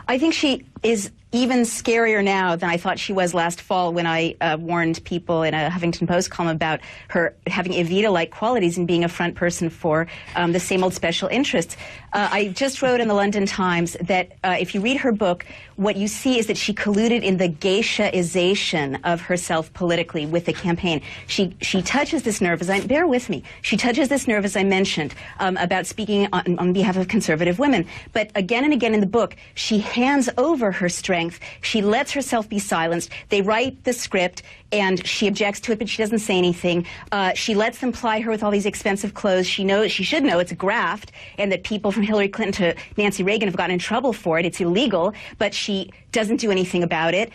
I think she is even scarier now than I thought she was last fall when I warned people in a Huffington Post column about her having Evita-like qualities and being a front person for the same old special interests. I just wrote in the London Times that if you read her book, what you see is that she colluded in the geishaization of herself politically with the campaign. She touches this nerve, bear with me, she touches this nerve, as I mentioned, about speaking on behalf of conservative women. But again and again in the book, she hands over her strength. She lets herself be silenced. They write the script, and she objects to it, but she doesn't say anything. She lets them ply her with all these expensive clothes. She should know it's a graft, and that people from Hillary Clinton to Nancy Reagan have gotten in trouble for it. It's illegal, but she doesn't do anything about it.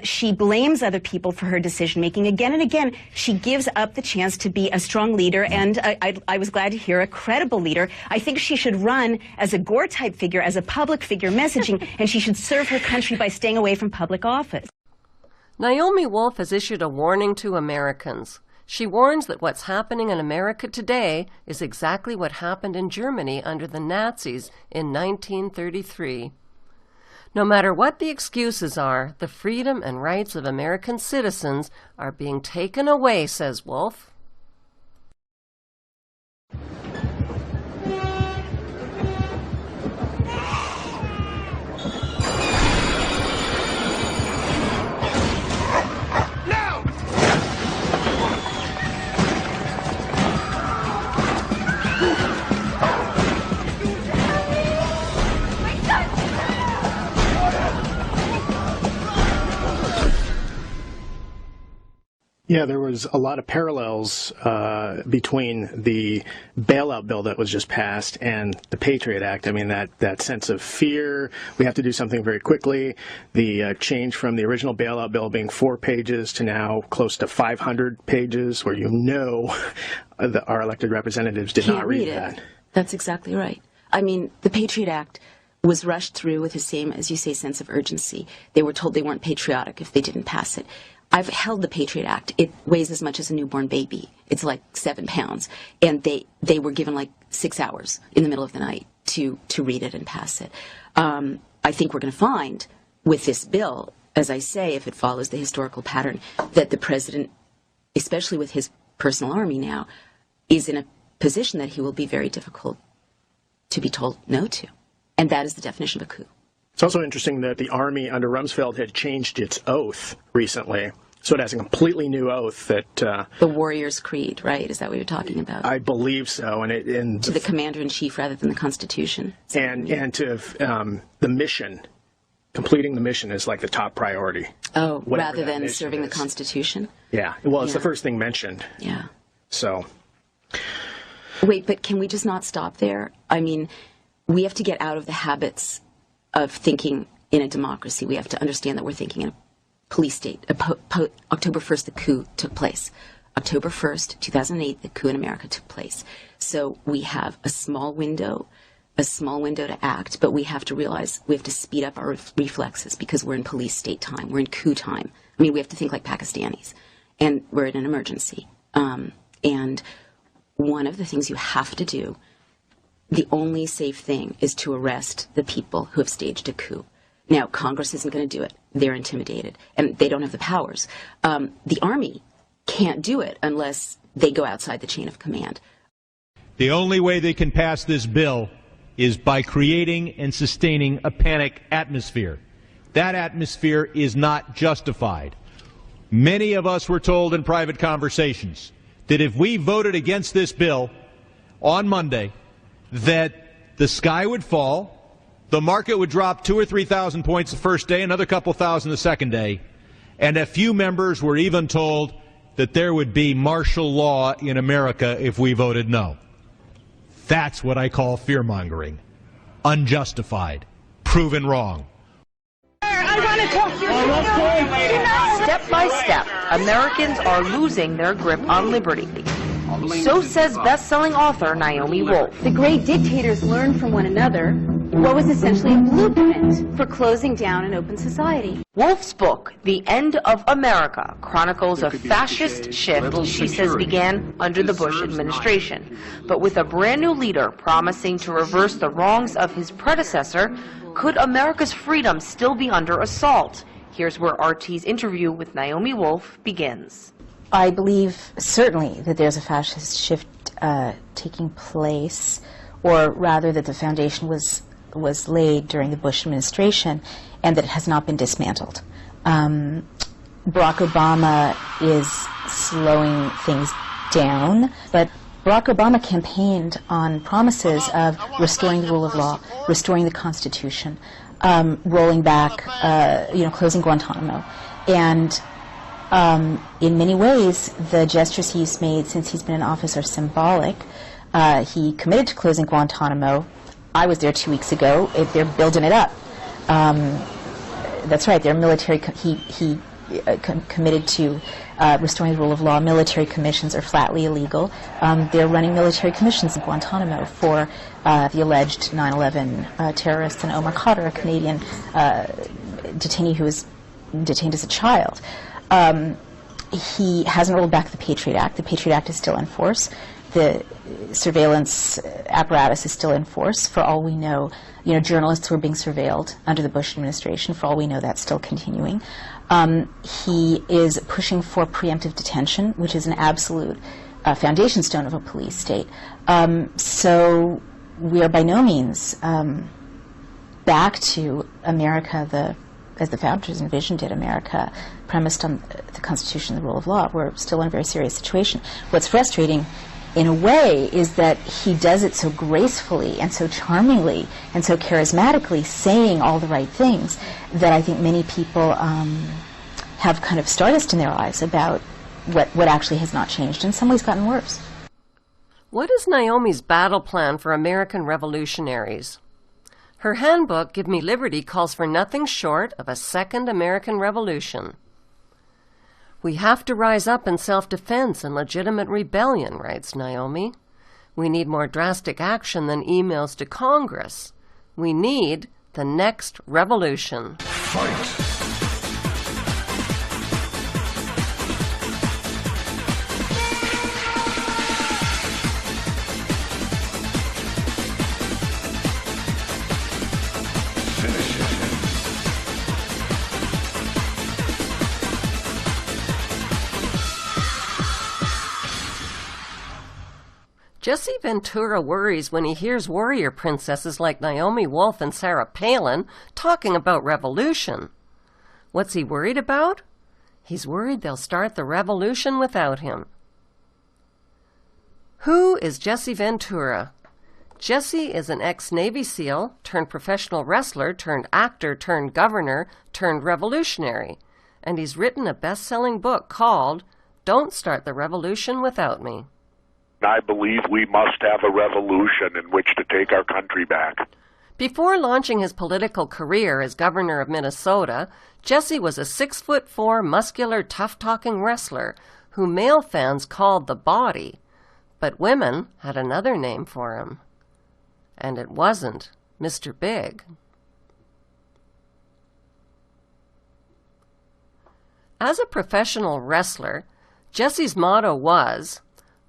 She blames other people for her decision-making. Again and again, she gives up the chance to be a strong leader, and I was glad to hear a credible leader. I think she should run as a Gore-type figure, as a public figure messaging, and she should serve her country by staying away from public office. Naomi Wolf has issued a warning to Americans. She warns that what's happening in America today is exactly what happened in Germany under the Nazis in 1933. No matter what the excuses are, the freedom and rights of American citizens are being taken away, says Wolf. Yeah, there was a lot of parallels between the bailout bill that was just passed and the Patriot Act. I mean, that sense of fear, we have to do something very quickly. The change from the original bailout bill being 4 pages to now close to 500 pages, where our elected representatives did not read that. That's exactly right. I mean, the Patriot Act was rushed through with the same, as you say, sense of urgency. They were told they weren't patriotic if they didn't pass it. I've held the Patriot Act. It weighs as much as a newborn baby. It's like 7 pounds. And they were given like 6 hours in the middle of the night to read it and pass it. I think we're going to find with this bill, as I say, if it follows the historical pattern, that the president, especially with his personal army now, is in a position that he will be very difficult to be told no to. And that is the definition of a coup. It's also interesting that the Army under Rumsfeld had changed its oath recently. So it has a completely new oath that... the Warrior's Creed, right? Is that what you're talking about? I believe so. And to the Commander-in-Chief rather than the Constitution. And to the mission, completing the mission is like the top priority. Oh, rather than serving the Constitution? Yeah. Well, it's the first thing mentioned. Yeah. So... Wait, but can we just not stop there? I mean, we have to get out of the habits of thinking in a democracy. We have to understand that we're thinking in a police state. October 1st, the coup took place. October 1st, 2008, the coup in America took place. So we have a small window to act, but we have to realize we have to speed up our reflexes because we're in police state time. We're in coup time. I mean, we have to think like Pakistanis. And we're in an emergency. And one of the things you have to do, the only safe thing, is to arrest the people who have staged a coup. Now, Congress isn't going to do it. They're intimidated, and they don't have the powers. The Army can't do it unless they go outside the chain of command. The only way they can pass this bill is by creating and sustaining a panic atmosphere. That atmosphere is not justified. Many of us were told in private conversations that if we voted against this bill on Monday, that the sky would fall, the market would drop 2,000 or 3,000 points the first day, another couple thousand the second day, and a few members were even told that there would be martial law in America if we voted no. That's what I call fear-mongering. Unjustified. Proven wrong. I want to talk to you. Step by step, Americans are losing their grip on liberty. So says best-selling author Naomi Wolf. The great dictators learned from one another what was essentially a blueprint for closing down an open society. Wolf's book, The End of America, chronicles a fascist shift she says began under the Bush administration. But with a brand new leader promising to reverse the wrongs of his predecessor, could America's freedom still be under assault? Here's where RT's interview with Naomi Wolf begins. I believe certainly that there's a fascist shift taking place, or rather that the foundation was laid during the Bush administration and that it has not been dismantled. Barack Obama is slowing things down, but Barack Obama campaigned on promises of restoring the rule of law, restoring the Constitution, rolling back, closing Guantanamo. And in many ways, the gestures he's made since he's been in office are symbolic. He committed to closing Guantanamo. I was there 2 weeks ago. They're building it up. That's right. They're military. He committed to restoring the rule of law. Military commissions are flatly illegal. They're running military commissions in Guantanamo for the alleged 9/11 terrorists and Omar Khadr, a Canadian detainee who was detained as a child. He hasn't rolled back the Patriot Act. The Patriot Act is still in force. The surveillance apparatus is still in force. For all we know, journalists were being surveilled under the Bush administration. For all we know, that's still continuing. He is pushing for preemptive detention, which is an absolute foundation stone of a police state. So we are by no means back to America, as the founders envisioned it, America premised on the Constitution and the rule of law. We're still in a very serious situation. What's frustrating, in a way, is that he does it so gracefully and so charmingly and so charismatically, saying all the right things, that I think many people have kind of stardust in their eyes about what actually has not changed. In some ways, gotten worse. What is Naomi's battle plan for American revolutionaries? Her handbook, Give Me Liberty, calls for nothing short of a second American Revolution. We have to rise up in self-defense and legitimate rebellion, writes Naomi. We need more drastic action than emails to Congress. We need the next revolution. Jesse Ventura worries when he hears warrior princesses like Naomi Wolf and Sarah Palin talking about revolution. What's he worried about? He's worried they'll start the revolution without him. Who is Jesse Ventura? Jesse is an ex-Navy SEAL turned professional wrestler turned actor turned governor turned revolutionary, and he's written a best-selling book called Don't Start the Revolution Without Me. I believe we must have a revolution in which to take our country back. Before launching his political career as governor of Minnesota, Jesse was a 6'4", muscular, tough-talking wrestler who male fans called the Body, but women had another name for him. And it wasn't Mr. Big. As a professional wrestler, Jesse's motto was,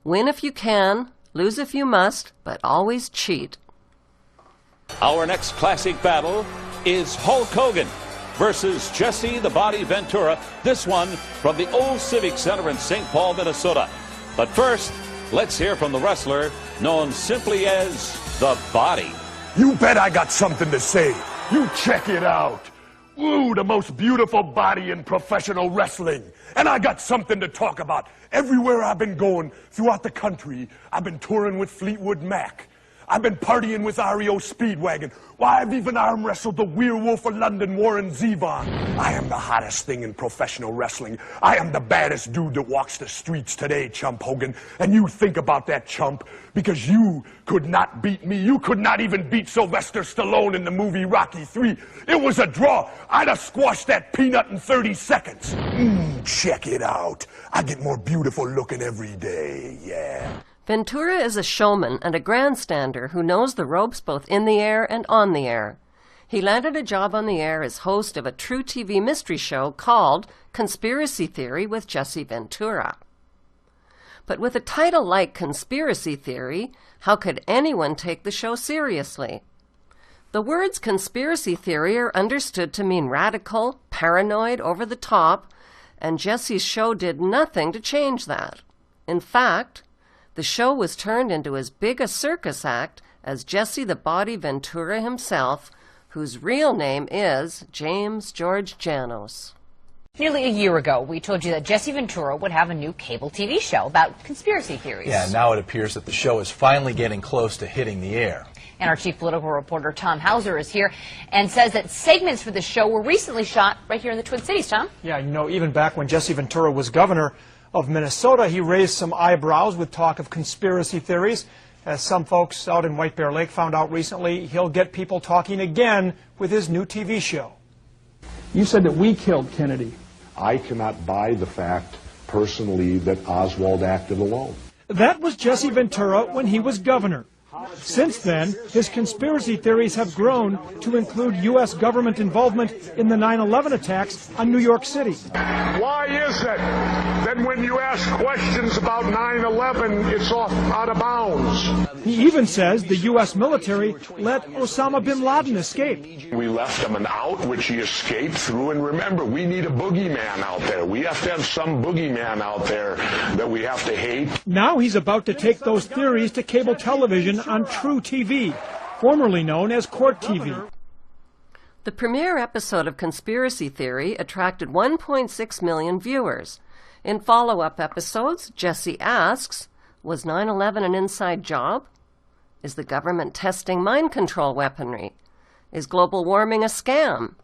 "Win if you can, lose if you must, but always cheat." Our next classic battle is Hulk Hogan versus Jesse the Body Ventura, this one from the old Civic Center in St. Paul, Minnesota. But first, let's hear from the wrestler known simply as the Body. You bet I got something to say. You check it out. Ooh, the most beautiful body in professional wrestling. And I got something to talk about. Everywhere I've been going throughout the country, I've been touring with Fleetwood Mac. I've been partying with REO Speedwagon. Why, I've even arm wrestled the Werewolf of London, Warren Zevon. I am the hottest thing in professional wrestling. I am the baddest dude that walks the streets today, Chump Hogan. And you think about that, Chump, because you could not beat me. You could not even beat Sylvester Stallone in the movie Rocky III. It was a draw. I'd have squashed that peanut in 30 seconds. Check it out. I get more beautiful looking every day, yeah. Ventura is a showman and a grandstander who knows the ropes both in the air and on the air. He landed a job on the air as host of a true TV mystery show called Conspiracy Theory with Jesse Ventura. But with a title like Conspiracy Theory, how could anyone take the show seriously? The words conspiracy theory are understood to mean radical, paranoid, over the top, and Jesse's show did nothing to change that. In fact, the show was turned into as big a circus act as Jesse the Body Ventura himself, whose real name is James George Janos. Nearly a year ago, we told you that Jesse Ventura would have a new cable TV show about conspiracy theories. Yeah, now it appears that the show is finally getting close to hitting the air. And our chief political reporter, Tom Hauser, is here and says that segments for the show were recently shot right here in the Twin Cities, Tom. Yeah, you know, even back when Jesse Ventura was governor of Minnesota, he raised some eyebrows with talk of conspiracy theories. As some folks out in White Bear Lake found out recently, he'll get people talking again with his new TV show. You said that we killed Kennedy. I cannot buy the fact, personally, that Oswald acted alone. That was Jesse Ventura when he was governor. Since then, his conspiracy theories have grown to include U.S. government involvement in the 9/11 attacks on New York City. Why is it that when you ask questions about 9/11, it's off out of bounds? He even says the U.S. military let Osama bin Laden escape. We left him an out, which he escaped through, and remember, we need a boogeyman out there. We have to have some boogeyman out there that we have to hate. Now he's about to take those theories to cable television on True TV, formerly known as Court TV. The premiere episode of Conspiracy Theory attracted 1.6 million viewers. In follow-up episodes, Jesse asks, was 9/11 an inside job? Is the government testing mind control weaponry? Is global warming a scam?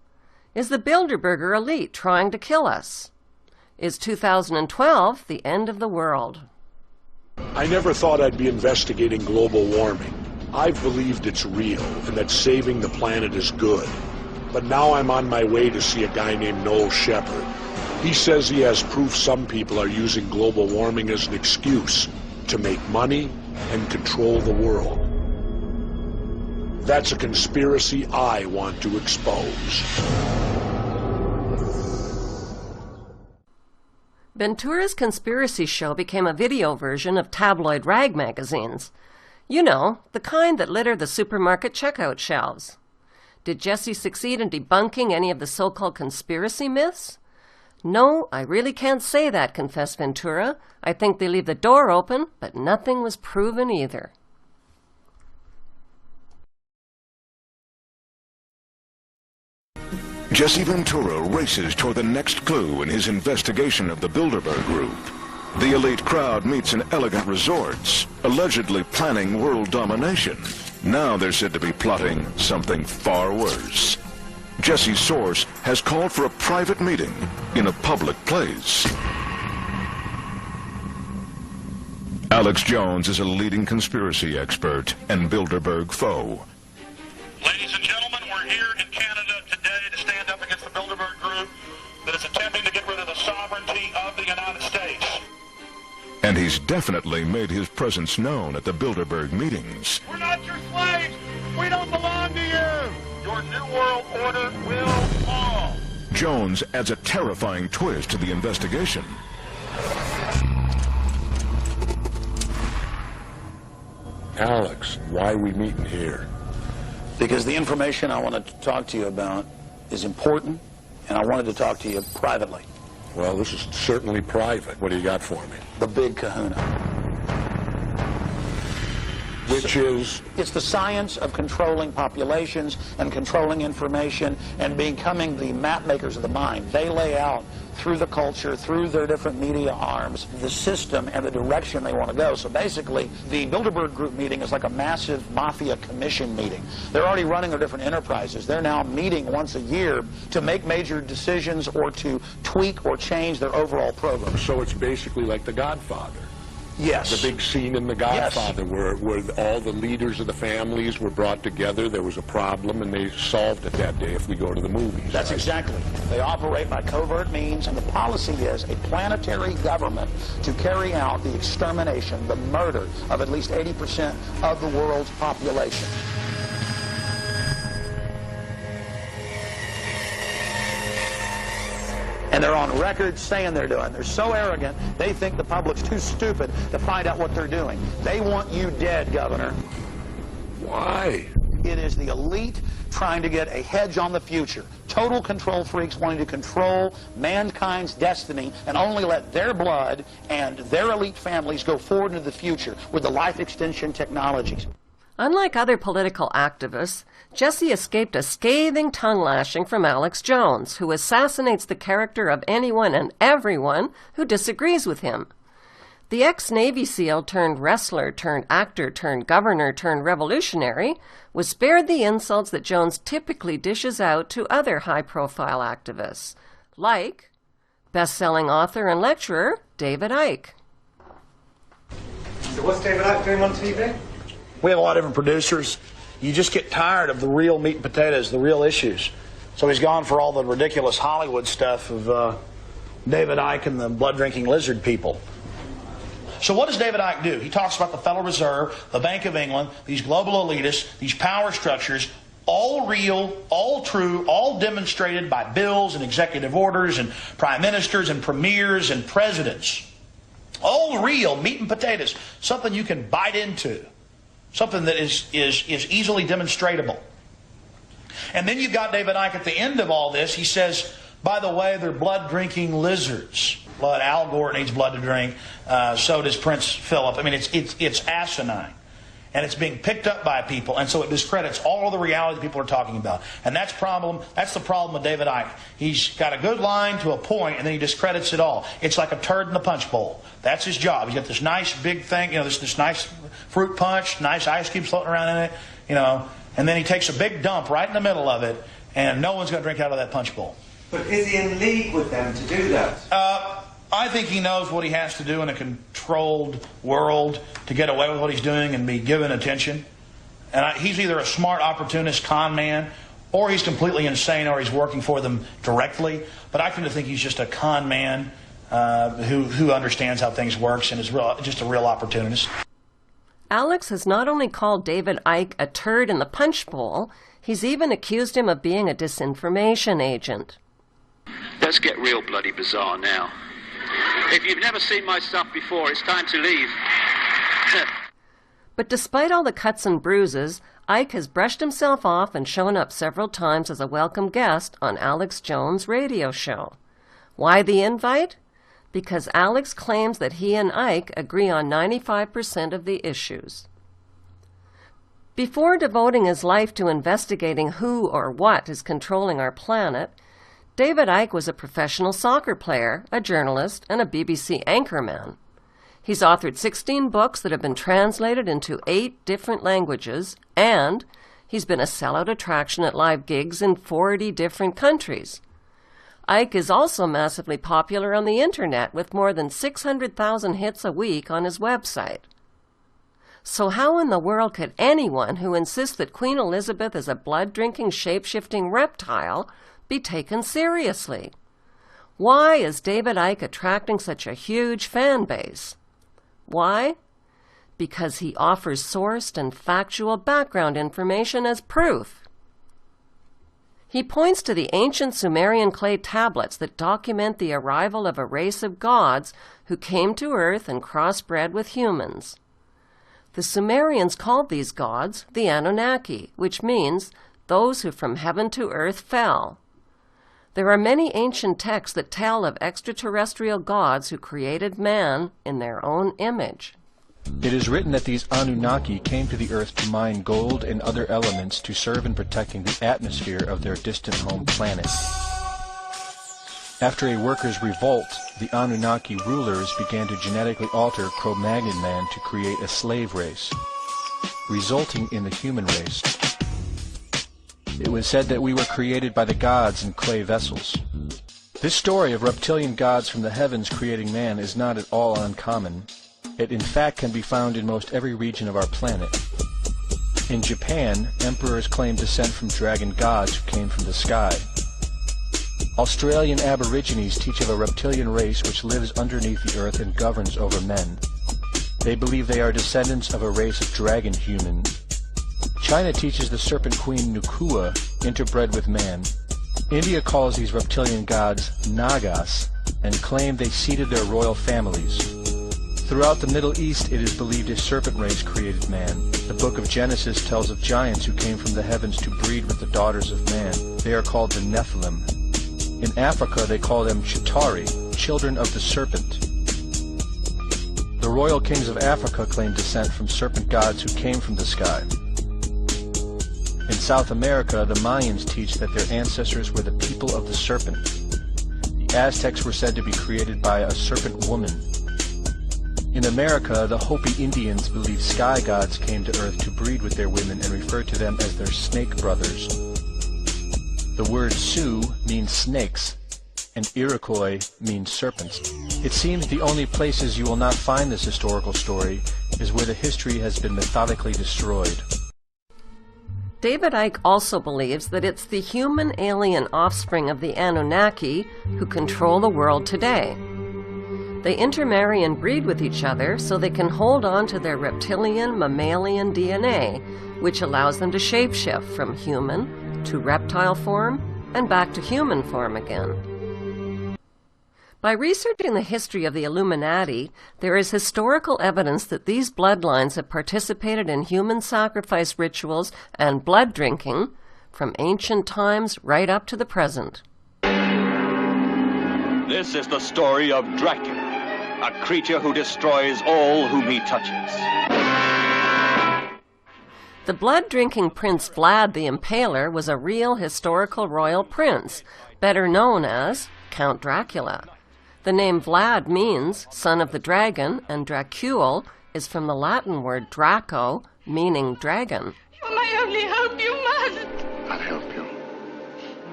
Is the Bilderberger elite trying to kill us? Is 2012 the end of the world? I never thought I'd be investigating global warming. I've believed it's real and that saving the planet is good. But now I'm on my way to see a guy named Noel Shepard. He says he has proof some people are using global warming as an excuse to make money and control the world. That's a conspiracy I want to expose. Ventura's conspiracy show became a video version of tabloid rag magazines. You know, the kind that litter the supermarket checkout shelves. Did Jesse succeed in debunking any of the so-called conspiracy myths? No, I really can't say that, confessed Ventura. I think they leave the door open, but nothing was proven either. Jesse Ventura races toward the next clue in his investigation of the Bilderberg Group. The elite crowd meets in elegant resorts, allegedly planning world domination. Now they're said to be plotting something far worse. Jesse's source has called for a private meeting in a public place. Alex Jones is a leading conspiracy expert and Bilderberg foe. Ladies and gentlemen, we're here in Canada today to stand up against the Bilderberg Group that is attempting to get rid of the sovereignty of the United States. And he's definitely made his presence known at the Bilderberg meetings. We're not your slaves. We don't belong to you. Your new world order will fall. Jones adds a terrifying twist to the investigation. Alex, why are we meeting here? Because the information I wanted to talk to you about is important, and I wanted to talk to you privately. Well, this is certainly private. What do you got for me? The big kahuna. Which is? It's the science of controlling populations and controlling information and becoming the map makers of the mind. They lay out through the culture, through their different media arms, the system and the direction they want to go. So basically, the Bilderberg Group meeting is like a massive mafia commission meeting. They're already running their different enterprises. They're now meeting once a year to make major decisions or to tweak or change their overall program. So it's basically like The Godfather. Yes. The big scene in The Godfather where all the leaders of the families were brought together. There was a problem, and they solved it that day if we go to the movies. That's exactly. They operate by covert means, and the policy is a planetary government to carry out the extermination, the murder of at least 80% of the world's population. And they're on record saying they're doing. They're so arrogant, they think the public's too stupid to find out what they're doing. They want you dead, Governor. Why? It is the elite trying to get a hedge on the future. Total control freaks wanting to control mankind's destiny and only let their blood and their elite families go forward into the future with the life extension technologies. Unlike other political activists, Jesse escaped a scathing tongue-lashing from Alex Jones, who assassinates the character of anyone and everyone who disagrees with him. The ex-Navy SEAL turned wrestler turned actor turned governor turned revolutionary was spared the insults that Jones typically dishes out to other high-profile activists, like best-selling author and lecturer David Icke. So what's David Icke doing on TV? We have a lot of different producers. You just get tired of the real meat and potatoes, the real issues. So he's gone for all the ridiculous Hollywood stuff of David Icke and the blood-drinking lizard people. So what does David Icke do? He talks about the Federal Reserve, the Bank of England, these global elitists, these power structures, all real, all true, all demonstrated by bills and executive orders and prime ministers and premiers and presidents. All real meat and potatoes, something you can bite into. Something that is easily demonstratable. And then you've got David Icke at the end of all this. He says, by the way, they're blood-drinking lizards. Blood. Al Gore needs blood to drink. So does Prince Philip. I mean, it's asinine. And it's being picked up by people. And so it discredits all of the reality people are talking about. And that's the problem with David Icke. He's got a good line to a point, and then he discredits it all. It's like a turd in the punch bowl. That's his job. He's got this nice big thing, this nice fruit punch, nice ice cubes floating around in it, and then he takes a big dump right in the middle of it, and no one's going to drink out of that punch bowl. But is he in league with them to do that? I think he knows what he has to do in a controlled world to get away with what he's doing and be given attention. And he's either a smart opportunist con man, or he's completely insane, or he's working for them directly. But I tend to think he's just a con man who understands how things works and is just a real opportunist. Alex has not only called David Icke a turd in the punch bowl, he's even accused him of being a disinformation agent. Let's get real bloody bizarre now. If you've never seen my stuff before, it's time to leave. But despite all the cuts and bruises, Icke has brushed himself off and shown up several times as a welcome guest on Alex Jones' radio show. Why the invite? Because Alex claims that he and Icke agree on 95% of the issues. Before devoting his life to investigating who or what is controlling our planet, David Icke was a professional soccer player, a journalist, and a BBC anchorman. He's authored 16 books that have been translated into 8 different languages, and he's been a sellout attraction at live gigs in 40 different countries. Icke is also massively popular on the internet with more than 600,000 hits a week on his website. So how in the world could anyone who insists that Queen Elizabeth is a blood-drinking, shape-shifting reptile be taken seriously? Why is David Icke attracting such a huge fan base? Why? Because he offers sourced and factual background information as proof. He points to the ancient Sumerian clay tablets that document the arrival of a race of gods who came to Earth and crossbred with humans. The Sumerians called these gods the Anunnaki, which means those who from heaven to earth fell. There are many ancient texts that tell of extraterrestrial gods who created man in their own image. It is written that these Anunnaki came to the earth to mine gold and other elements to serve in protecting the atmosphere of their distant home planet. After a workers' revolt, the Anunnaki rulers began to genetically alter Cro-Magnon man to create a slave race, resulting in the human race. It was said that we were created by the gods in clay vessels. This story of reptilian gods from the heavens creating man is not at all uncommon. It in fact can be found in most every region of our planet. In Japan, emperors claim descent from dragon gods who came from the sky. Australian Aborigines teach of a reptilian race which lives underneath the earth and governs over men. They believe they are descendants of a race of dragon human. China teaches the serpent queen Nukua interbred with man. India calls these reptilian gods Nagas and claim they seeded their royal families. Throughout the Middle East, it is believed a serpent race created man. The book of Genesis tells of giants who came from the heavens to breed with the daughters of man. They are called the Nephilim. In Africa, they call them Chitauri, children of the serpent. The royal kings of Africa claim descent from serpent gods who came from the sky. In South America, the Mayans teach that their ancestors were the people of the serpent. The Aztecs were said to be created by a serpent woman. In America, the Hopi Indians believe sky gods came to Earth to breed with their women and refer to them as their snake brothers. The word Sioux means snakes, and Iroquois means serpents. It seems the only places you will not find this historical story is where the history has been methodically destroyed. David Icke also believes that it's the human alien offspring of the Anunnaki who control the world today. They intermarry and breed with each other so they can hold on to their reptilian, mammalian DNA, which allows them to shapeshift from human to reptile form and back to human form again. By researching the history of the Illuminati, there is historical evidence that these bloodlines have participated in human sacrifice rituals and blood drinking from ancient times right up to the present. This is the story of Dracula, a creature who destroys all whom he touches. The blood-drinking Prince Vlad the Impaler was a real historical royal prince, better known as Count Dracula. The name Vlad means son of the dragon, and Dracul is from the Latin word Draco, meaning dragon. You're my only hope. You must. I'll help you.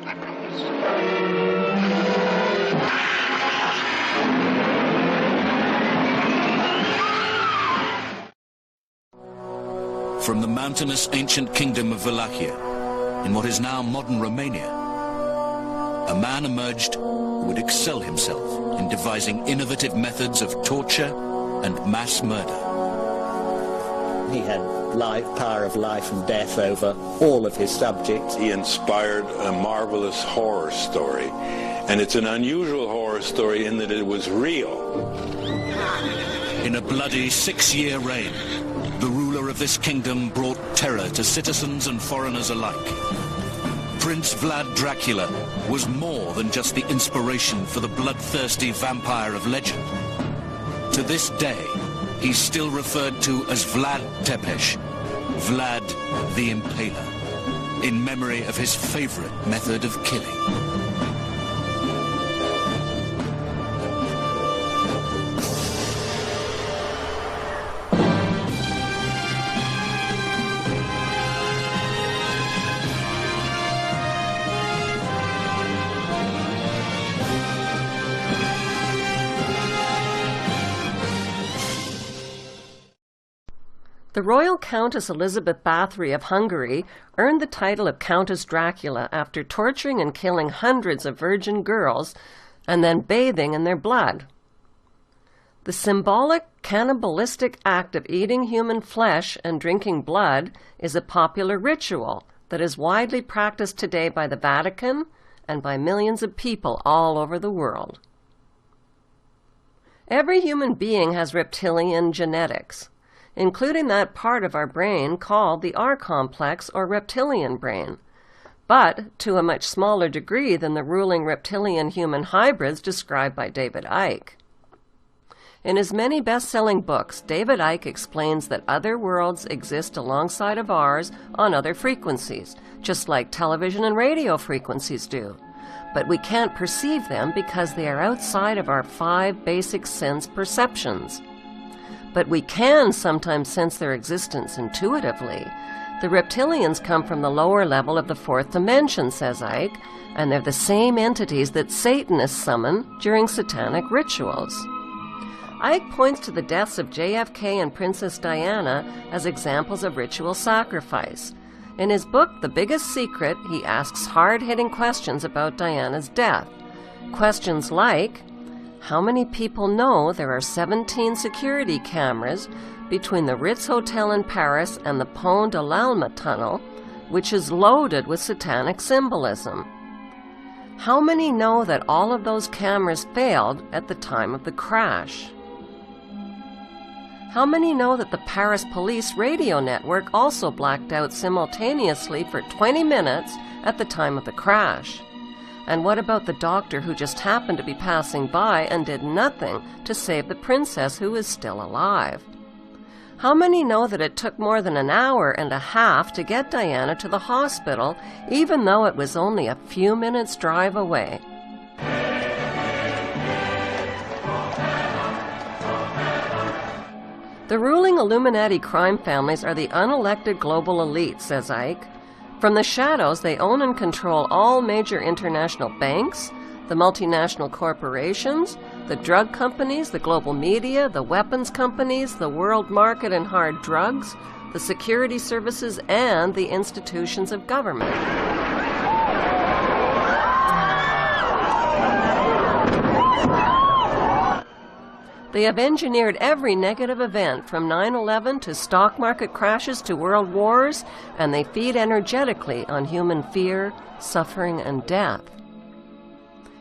I promise. From the mountainous ancient kingdom of Wallachia, in what is now modern Romania, a man emerged who would excel himself in devising innovative methods of torture and mass murder. He had power of life and death over all of his subjects. He inspired a marvelous horror story, and it's an unusual horror story in that it was real. In a bloody 6-year reign, the ruler of this kingdom brought terror to citizens and foreigners alike. Prince Vlad Dracula was more than just the inspiration for the bloodthirsty vampire of legend. To this day, he's still referred to as Vlad Tepes, Vlad the Impaler, in memory of his favorite method of killing. The royal Countess Elizabeth Bathory of Hungary earned the title of Countess Dracula after torturing and killing hundreds of virgin girls and then bathing in their blood. The symbolic cannibalistic act of eating human flesh and drinking blood is a popular ritual that is widely practiced today by the Vatican and by millions of people all over the world. Every human being has reptilian genetics, including that part of our brain called the R-complex or reptilian brain, but to a much smaller degree than the ruling reptilian-human hybrids described by David Icke. In his many best-selling books, David Icke explains that other worlds exist alongside of ours on other frequencies, just like television and radio frequencies do. But we can't perceive them because they are outside of our 5 basic sense perceptions. But we can sometimes sense their existence intuitively. The reptilians come from the lower level of the 4th dimension, says Icke, and they're the same entities that Satanists summon during satanic rituals. Icke points to the deaths of JFK and Princess Diana as examples of ritual sacrifice. In his book, The Biggest Secret, he asks hard-hitting questions about Diana's death. Questions like, how many people know there are 17 security cameras between the Ritz Hotel in Paris and the Pont de l'Alma tunnel, which is loaded with satanic symbolism? How many know that all of those cameras failed at the time of the crash? How many know that the Paris police radio network also blacked out simultaneously for 20 minutes at the time of the crash? And what about the doctor who just happened to be passing by and did nothing to save the princess who is still alive? How many know that it took more than an hour and a half to get Diana to the hospital, even though it was only a few minutes' drive away? The ruling Illuminati crime families are the unelected global elite, says Icke. From the shadows, they own and control all major international banks, the multinational corporations, the drug companies, the global media, the weapons companies, the world market in hard drugs, the security services, and the institutions of government. They have engineered every negative event from 9/11 to stock market crashes to world wars, and they feed energetically on human fear, suffering, and death.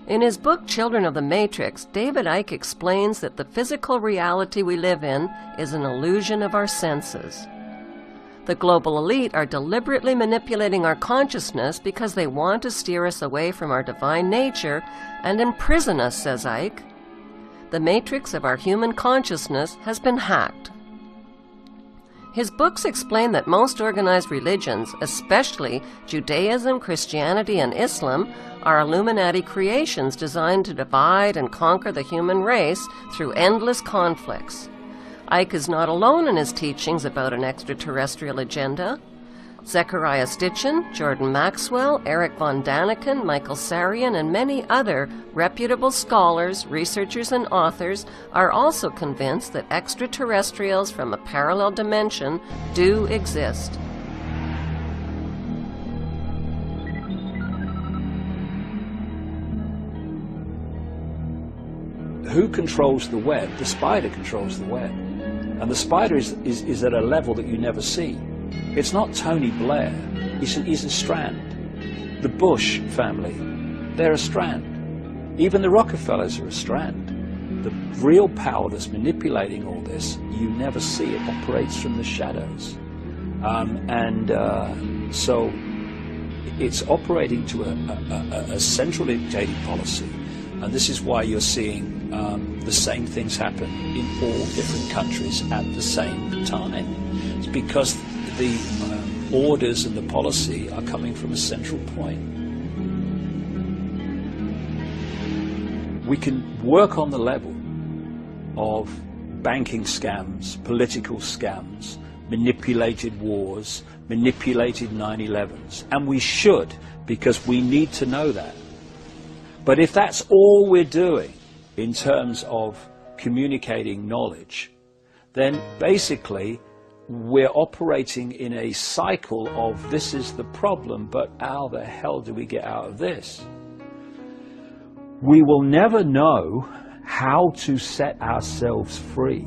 In his book Children of the Matrix, David Icke explains that the physical reality we live in is an illusion of our senses. The global elite are deliberately manipulating our consciousness because they want to steer us away from our divine nature and imprison us, says Icke. The matrix of our human consciousness has been hacked. His books explain that most organized religions, especially Judaism, Christianity, and Islam, are Illuminati creations designed to divide and conquer the human race through endless conflicts. Icke is not alone in his teachings about an extraterrestrial agenda. Zecharia Sitchin, Jordan Maxwell, Eric von Daniken, Michael Sarian, and many other reputable scholars, researchers, and authors are also convinced that extraterrestrials from a parallel dimension do exist. Who controls the web? The spider controls the web. And the spider is at a level that you never see. It's not Tony Blair, he's a strand. The Bush family, they're a strand. Even the Rockefellers are a strand. The real power that's manipulating all this, you never see. It operates from the shadows. So it's operating to a central dictating policy. And this is why you're seeing the same things happen in all different countries at the same time. It's because the orders and the policy are coming from a central point. We can work on the level of banking scams, political scams, manipulated wars, manipulated 9/11s, and we should, because we need to know that. But if that's all we're doing in terms of communicating knowledge, then basically we're operating in a cycle of this is the problem, but how the hell do we get out of this? We will never know how to set ourselves free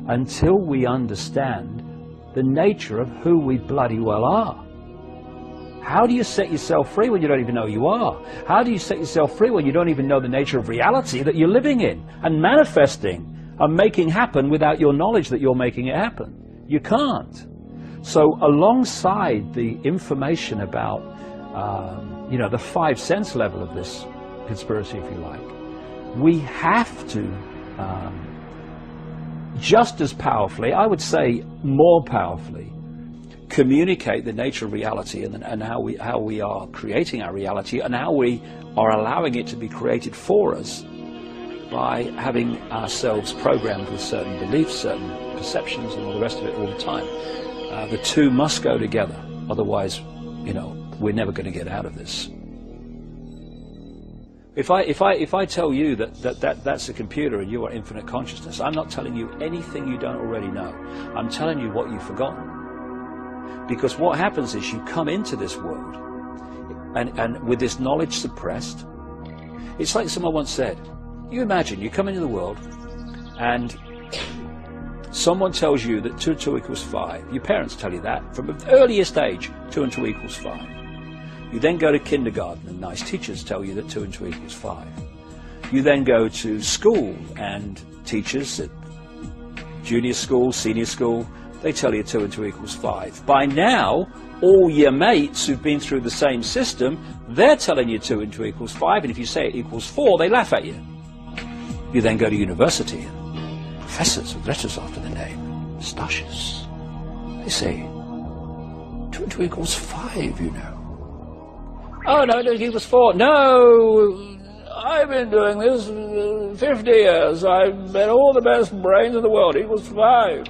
until we understand the nature of who we bloody well are. How do you set yourself free when you don't even know you are? How do you set yourself free when you don't even know the nature of reality that you're living in and manifesting and making happen without your knowledge that you're making it happen? You can't. So alongside the information about the 5 sense level of this conspiracy, if you like, we have to just as powerfully, I would say more powerfully, communicate the nature of reality and how we are creating our reality and how we are allowing it to be created for us by having ourselves programmed with certain beliefs, certain perceptions, and all the rest of it all the time. The two must go together, otherwise, we're never going to get out of this. If I tell you that's a computer and you are infinite consciousness, I'm not telling you anything you don't already know. I'm telling you what you've forgotten. Because what happens is you come into this world and with this knowledge suppressed, it's like someone once said, you imagine you come into the world and someone tells you that 2 and 2 equals 5. Your parents tell you that from the earliest age, 2 and 2 equals 5. You then go to kindergarten and nice teachers tell you that 2 and 2 equals 5. You then go to school and teachers at junior school, senior school, they tell you 2 and 2 equals 5. By now, all your mates who've been through the same system, they're telling you 2 and 2 equals 5, and if you say it equals 4, they laugh at you. You then go to university, and professors with letters after the name, moustaches, they say 2 and 2 equals 5, you know. Oh, no, it equals 4. No, I've been doing this 50 years. I've met all the best brains in the world. It equals 5.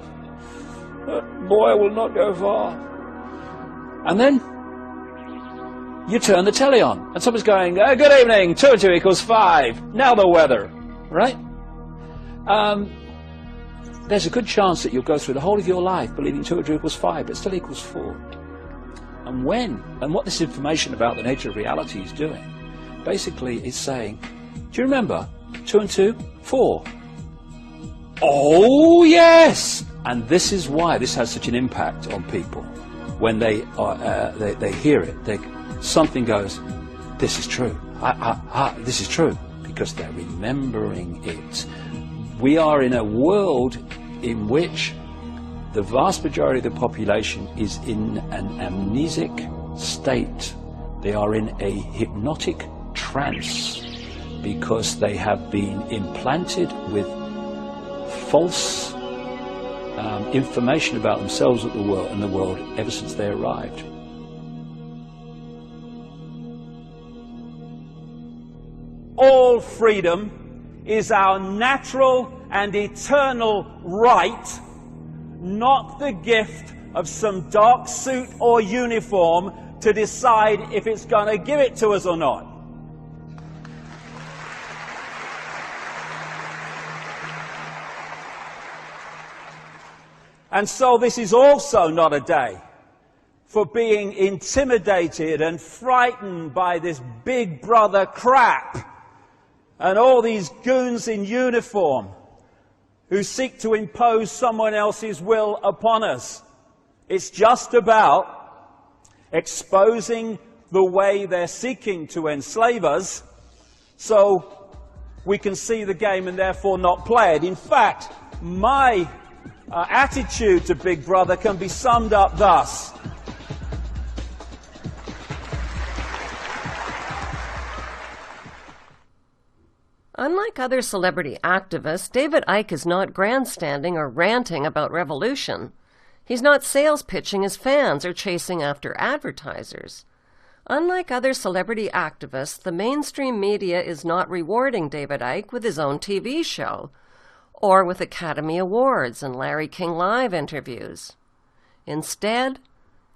That boy will not go far. And then you turn the telly on, and someone's going, good evening, 2 and 2 equals 5. Now the weather, right? There's a good chance that you'll go through the whole of your life believing 2 and 2 equals 5, but it still equals 4. And what this information about the nature of reality is doing, basically is saying, do you remember 2 and 2, 4? Oh, yes! And this is why this has such an impact on people. When they hear it, something goes, this is true. This is true, because they're remembering it. We are in a world in which the vast majority of the population is in an amnesic state. They are in a hypnotic trance because they have been implanted with false information about themselves and the world ever since they arrived. All freedom is our natural and eternal right, not the gift of some dark suit or uniform to decide if it's going to give it to us or not. And so this is also not a day for being intimidated and frightened by this big brother crap and all these goons in uniform who seek to impose someone else's will upon us. It's just about exposing the way they're seeking to enslave us so we can see the game and therefore not play it. In fact, my attitude to Big Brother can be summed up thus. Unlike other celebrity activists, David Icke is not grandstanding or ranting about revolution. He's not sales pitching his fans or chasing after advertisers. Unlike other celebrity activists, the mainstream media is not rewarding David Icke with his own TV show or with Academy Awards and Larry King Live interviews. Instead,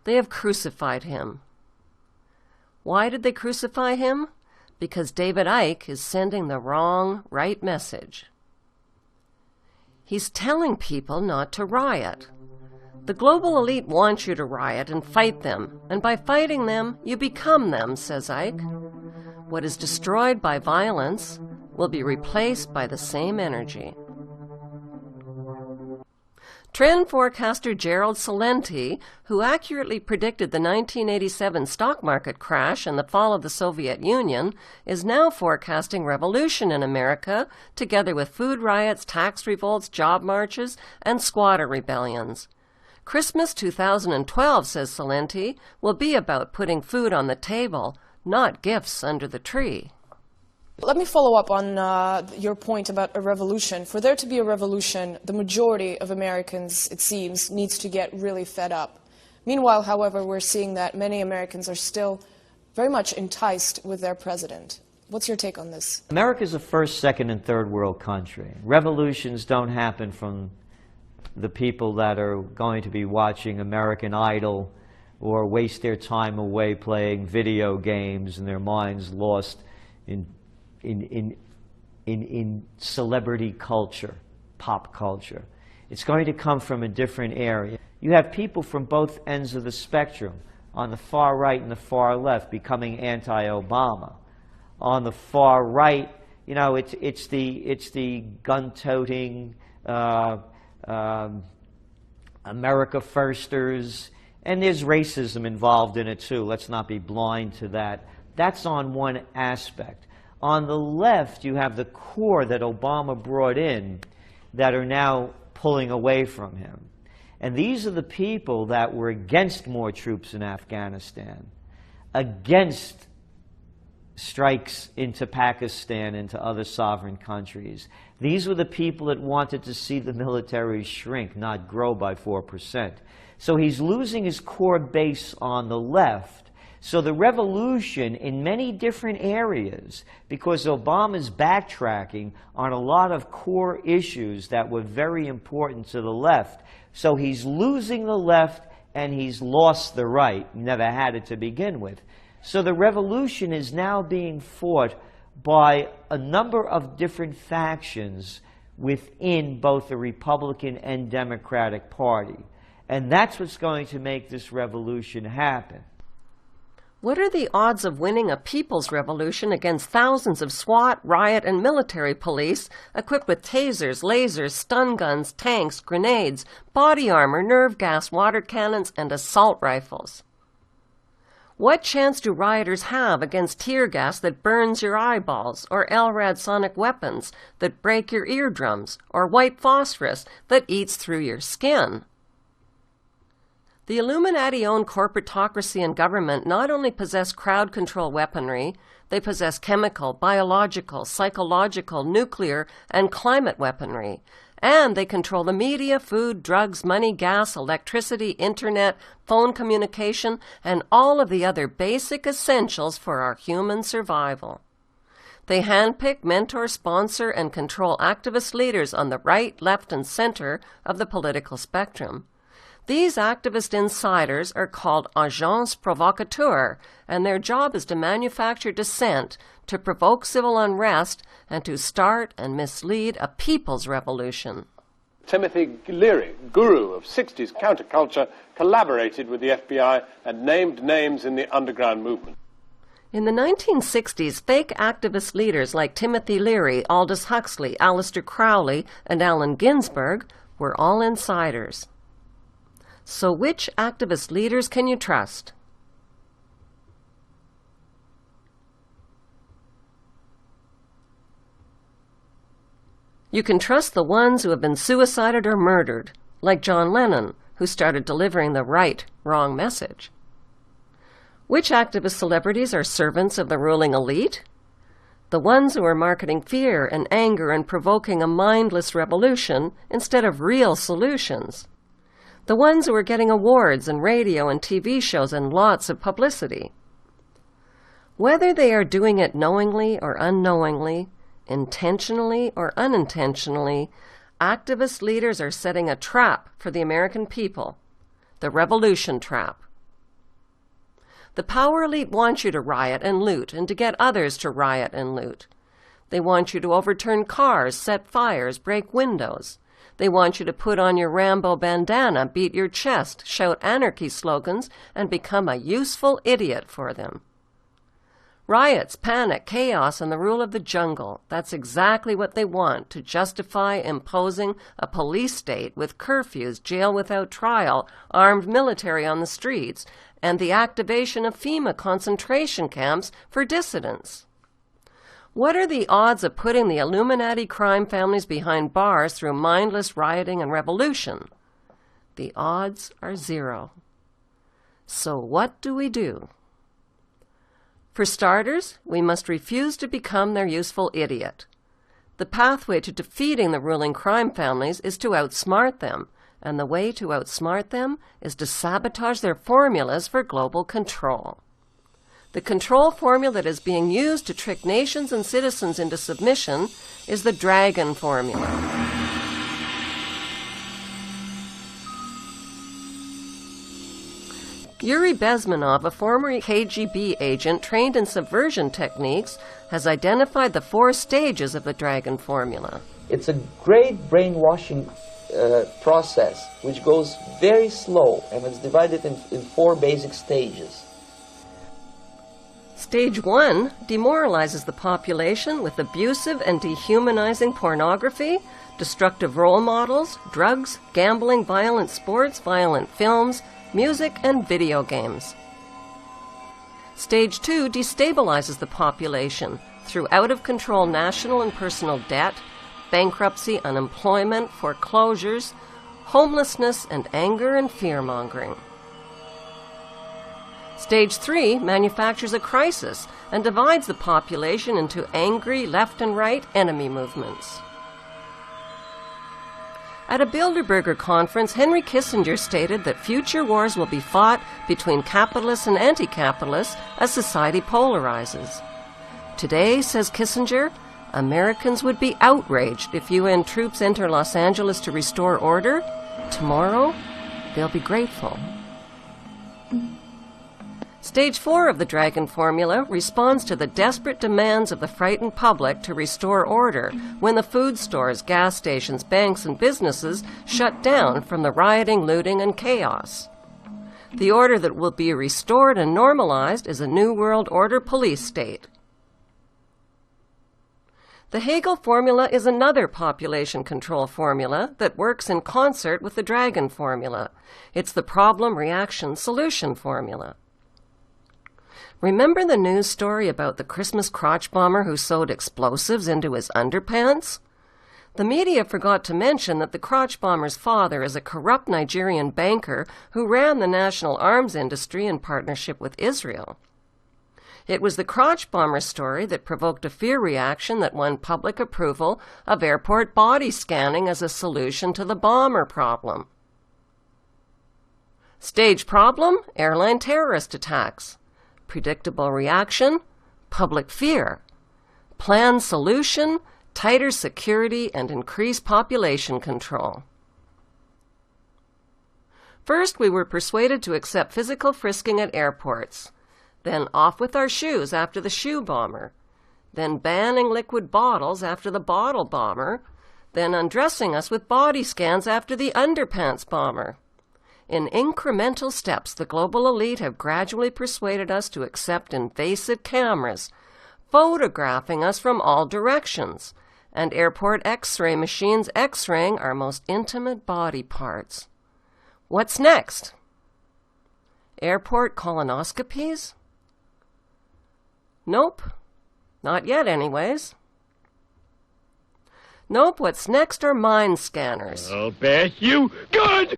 they have crucified him. Why did they crucify him? Because David Icke is sending the wrong, right message. He's telling people not to riot. The global elite wants you to riot and fight them, and by fighting them, you become them, says Icke. What is destroyed by violence will be replaced by the same energy. Trend forecaster Gerald Celente, who accurately predicted the 1987 stock market crash and the fall of the Soviet Union, is now forecasting revolution in America, together with food riots, tax revolts, job marches, and squatter rebellions. Christmas 2012, says Celente, will be about putting food on the table, not gifts under the tree. Let me follow up on your point about a revolution. For there to be a revolution, the majority of Americans, it seems, needs to get really fed up. Meanwhile, however, we're seeing that many Americans are still very much enticed with their president. What's your take on this? America's a first, second, and third world country. Revolutions don't happen from the people that are going to be watching American Idol or waste their time away playing video games and their minds lost in celebrity culture, pop culture. It's going to come from a different area. You have people from both ends of the spectrum, on the far right and the far left, becoming anti-Obama. On the far right, you know, it's the gun-toting America firsters, and there's racism involved in it too. Let's not be blind to that. That's on one aspect. On the left, you have the core that Obama brought in that are now pulling away from him. And these are the people that were against more troops in Afghanistan, against strikes into Pakistan, into other sovereign countries. These were the people that wanted to see the military shrink, not grow by 4%. So he's losing his core base on the left. So the revolution in many different areas, because Obama's backtracking on a lot of core issues that were very important to the left. So he's losing the left and he's lost the right. Never had it to begin with. So the revolution is now being fought by a number of different factions within both the Republican and Democratic Party. And that's what's going to make this revolution happen. What are the odds of winning a people's revolution against thousands of SWAT, riot, and military police equipped with tasers, lasers, stun guns, tanks, grenades, body armor, nerve gas, water cannons, and assault rifles? What chance do rioters have against tear gas that burns your eyeballs, or LRAD sonic weapons that break your eardrums, or white phosphorus that eats through your skin? The Illuminati-owned corporatocracy and government not only possess crowd control weaponry, they possess chemical, biological, psychological, nuclear, and climate weaponry. And they control the media, food, drugs, money, gas, electricity, internet, phone communication, and all of the other basic essentials for our human survival. They handpick, mentor, sponsor, and control activist leaders on the right, left, and center of the political spectrum. These activist insiders are called agents provocateurs, and their job is to manufacture dissent, to provoke civil unrest, and to start and mislead a people's revolution. Timothy Leary, guru of 60s counterculture, collaborated with the FBI and named names in the underground movement. In the 1960s, fake activist leaders like Timothy Leary, Aldous Huxley, Aleister Crowley, and Allen Ginsberg were all insiders. So which activist leaders can you trust? You can trust the ones who have been suicided or murdered, like John Lennon, who started delivering the right, wrong message. Which activist celebrities are servants of the ruling elite? The ones who are marketing fear and anger and provoking a mindless revolution instead of real solutions. The ones who are getting awards and radio and TV shows and lots of publicity. Whether they are doing it knowingly or unknowingly, intentionally or unintentionally, activist leaders are setting a trap for the American people, the revolution trap. The power elite wants you to riot and loot and to get others to riot and loot. They want you to overturn cars, set fires, break windows. They want you to put on your Rambo bandana, beat your chest, shout anarchy slogans, and become a useful idiot for them. Riots, panic, chaos, and the rule of the jungle. That's exactly what they want to justify imposing a police state with curfews, jail without trial, armed military on the streets, and the activation of FEMA concentration camps for dissidents. What are the odds of putting the Illuminati crime families behind bars through mindless rioting and revolution? The odds are 0. So what do we do? For starters, we must refuse to become their useful idiot. The pathway to defeating the ruling crime families is to outsmart them, and the way to outsmart them is to sabotage their formulas for global control. The control formula that is being used to trick nations and citizens into submission is the Dragon formula. Yuri Bezmenov, a former KGB agent trained in subversion techniques, has identified the 4 stages of the Dragon formula. It's a great brainwashing process which goes very slow, and it's divided in 4 basic stages. Stage 1 demoralizes the population with abusive and dehumanizing pornography, destructive role models, drugs, gambling, violent sports, violent films, music, and video games. Stage 2 destabilizes the population through out-of-control national and personal debt, bankruptcy, unemployment, foreclosures, homelessness, and anger and fear-mongering. Stage 3 manufactures a crisis and divides the population into angry left and right enemy movements. At a Bilderberger conference, Henry Kissinger stated that future wars will be fought between capitalists and anti-capitalists as society polarizes. Today, says Kissinger, Americans would be outraged if UN troops enter Los Angeles to restore order. Tomorrow, they'll be grateful. Stage 4 of the Dragon formula responds to the desperate demands of the frightened public to restore order when the food stores, gas stations, banks, and businesses shut down from the rioting, looting, and chaos. The order that will be restored and normalized is a New World Order police state. The Hegel formula is another population control formula that works in concert with the Dragon formula. It's the problem-reaction-solution formula. Remember the news story about the Christmas crotch bomber who sewed explosives into his underpants? The media forgot to mention that the crotch bomber's father is a corrupt Nigerian banker who ran the national arms industry in partnership with Israel. It was the crotch bomber story that provoked a fear reaction that won public approval of airport body scanning as a solution to the bomber problem. Stage problem, airline terrorist attacks. Predictable reaction, public fear. Planned solution, tighter security and increased population control. First, we were persuaded to accept physical frisking at airports. Then off with our shoes after the shoe bomber. Then banning liquid bottles after the bottle bomber. Then undressing us with body scans after the underpants bomber. In incremental steps, the global elite have gradually persuaded us to accept invasive cameras, photographing us from all directions, and airport X-ray machines X-raying our most intimate body parts. What's next? Airport colonoscopies? Nope. Not yet, anyways. Nope, what's next are mind scanners. I'll bet you good!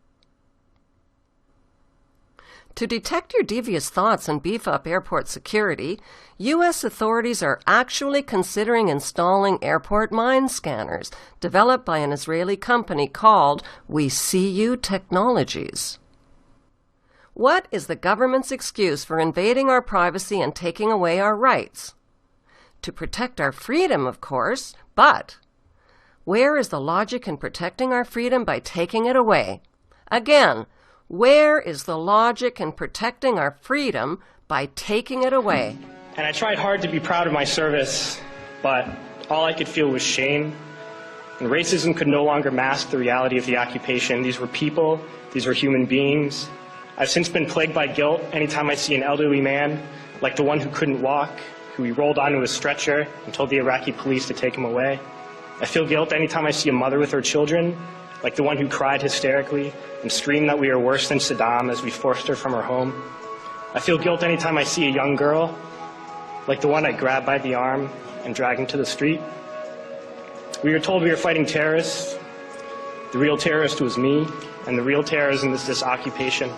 To detect your devious thoughts and beef up airport security, U.S. authorities are actually considering installing airport mind scanners developed by an Israeli company called We See You Technologies. What is the government's excuse for invading our privacy and taking away our rights? To protect our freedom, of course, but where is the logic in protecting our freedom by taking it away? Again, where is the logic in protecting our freedom by taking it away? And I tried hard to be proud of my service, but all I could feel was shame. And racism could no longer mask the reality of the occupation. These were people, these were human beings. I've since been plagued by guilt anytime I see an elderly man, like the one who couldn't walk, who we rolled onto a stretcher and told the Iraqi police to take him away. I feel guilt anytime I see a mother with her children, like the one who cried hysterically and screamed that we are worse than Saddam as we forced her from her home. I feel guilt anytime I see a young girl, like the one I grabbed by the arm and dragged into the street. We were told we were fighting terrorists. The real terrorist was me, and the real terrorism is this occupation.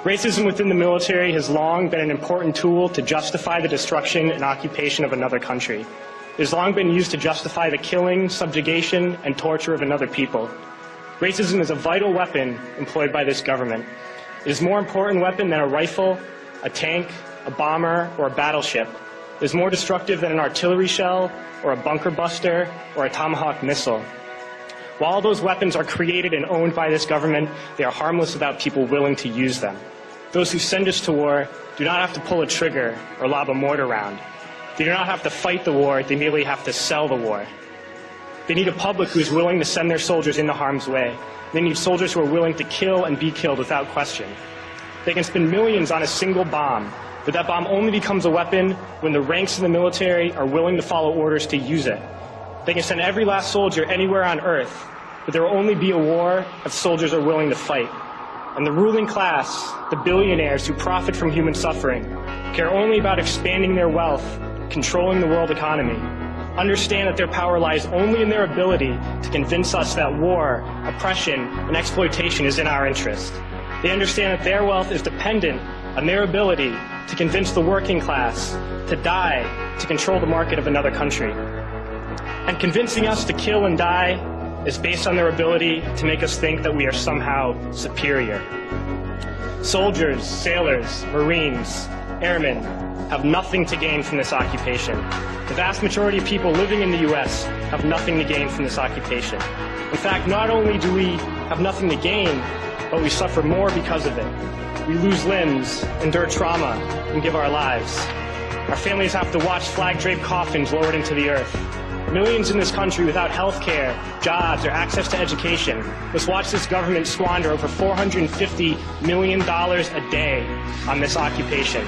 Racism within the military has long been an important tool to justify the destruction and occupation of another country. It has long been used to justify the killing, subjugation, and torture of another people. Racism is a vital weapon employed by this government. It is a more important weapon than a rifle, a tank, a bomber, or a battleship. It is more destructive than an artillery shell, or a bunker buster, or a Tomahawk missile. While those weapons are created and owned by this government, they are harmless without people willing to use them. Those who send us to war do not have to pull a trigger or lob a mortar round. They do not have to fight the war, they merely have to sell the war. They need a public who is willing to send their soldiers into harm's way. They need soldiers who are willing to kill and be killed without question. They can spend millions on a single bomb, but that bomb only becomes a weapon when the ranks of the military are willing to follow orders to use it. They can send every last soldier anywhere on earth, but there will only be a war if soldiers are willing to fight. And the ruling class, the billionaires who profit from human suffering, care only about expanding their wealth, controlling the world economy, understand that their power lies only in their ability to convince us that war, oppression, and exploitation is in our interest. They understand that their wealth is dependent on their ability to convince the working class to die to control the market of another country. And convincing us to kill and die is based on their ability to make us think that we are somehow superior. Soldiers, sailors, Marines, airmen have nothing to gain from this occupation. The vast majority of people living in the U.S. have nothing to gain from this occupation. In fact, not only do we have nothing to gain, but we suffer more because of it. We lose limbs, endure trauma, and give our lives. Our families have to watch flag-draped coffins lowered into the earth. Millions in this country without health care, jobs, or access to education must watch this government squander over $450 million a day on this occupation.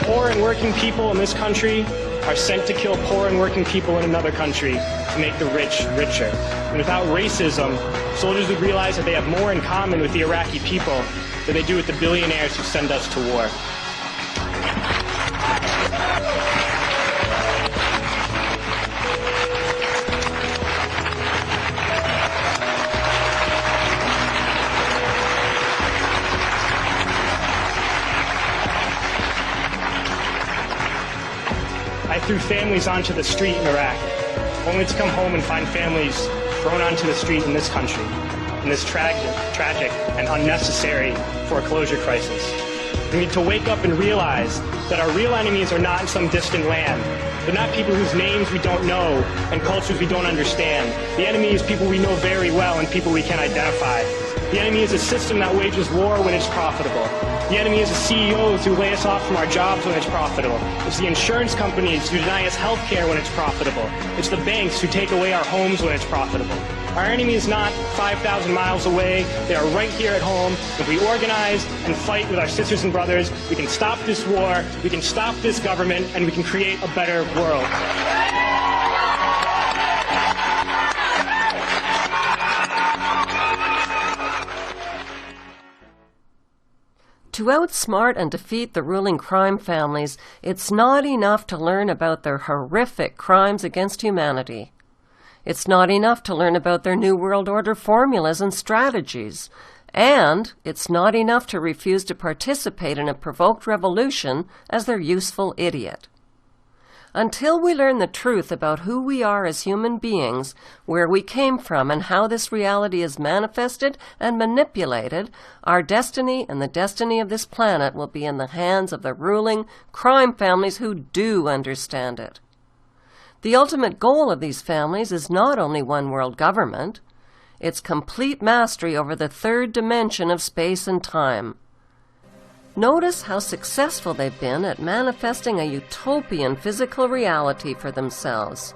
Poor and working people in this country are sent to kill poor and working people in another country to make the rich richer. And without racism, soldiers would realize that they have more in common with the Iraqi people than they do with the billionaires who send us to war. I threw families onto the street in Iraq, only to come home and find families thrown onto the street in this country, in this tragic and unnecessary foreclosure crisis. We need to wake up and realize that our real enemies are not in some distant land. They're not people whose names we don't know and cultures we don't understand. The enemy is people we know very well and people we can identify. The enemy is a system that wages war when it's profitable. The enemy is the CEOs who lay us off from our jobs when it's profitable. It's the insurance companies who deny us health care when it's profitable. It's the banks who take away our homes when it's profitable. Our enemy is not 5,000 miles away. They are right here at home. If we organize and fight with our sisters and brothers, we can stop this war, we can stop this government, and we can create a better world. To outsmart and defeat the ruling crime families, it's not enough to learn about their horrific crimes against humanity. It's not enough to learn about their New World Order formulas and strategies. And it's not enough to refuse to participate in a provoked revolution as their useful idiot. Until we learn the truth about who we are as human beings, where we came from, and how this reality is manifested and manipulated, our destiny and the destiny of this planet will be in the hands of the ruling crime families who do understand it. The ultimate goal of these families is not only one world government, it's complete mastery over the third dimension of space and time. Notice how successful they've been at manifesting a utopian physical reality for themselves.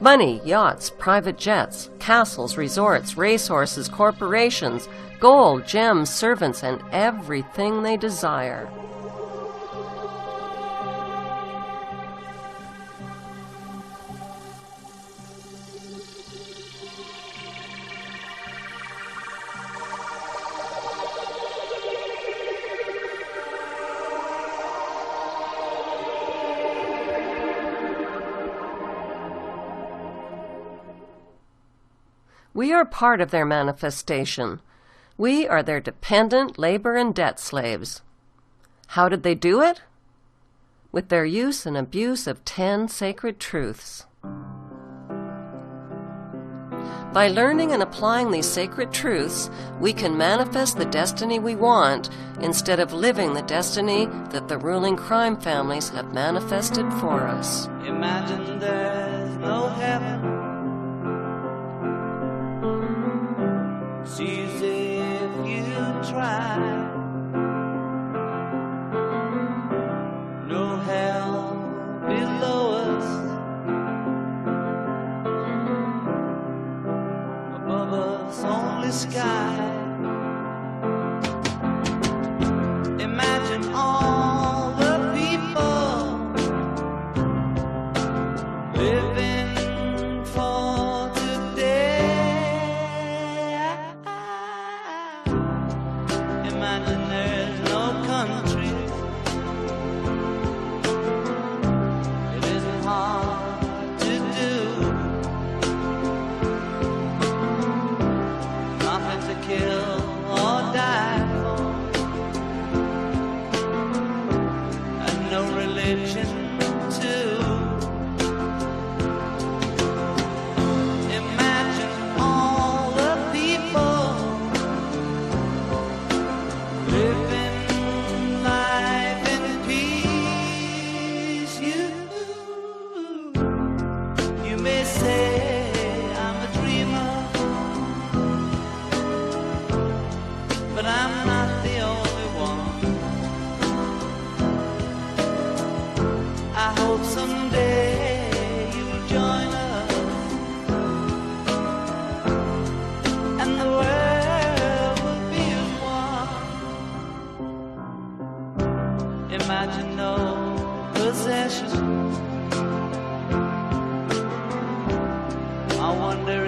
Money, yachts, private jets, castles, resorts, racehorses, corporations, gold, gems, servants, and everything they desire. We are part of their manifestation. We are their dependent labor and debt slaves. How did they do it? With their use and abuse of 10 sacred truths. By learning and applying these sacred truths, we can manifest the destiny we want instead of living the destiny that the ruling crime families have manifested for us. Imagine there's no heaven. It's easy if you try. No hell below us. Above us only sky. Imagine all the people living for today. Imagine there's no country. It isn't hard to do. Nothing to kill or die for, and no religion too. Imagine all the people living life in peace. You may say I'm a dreamer, but I'm not the only one. I hope someday you'll join us, and the world will be as one. Imagine no possessions. I wonder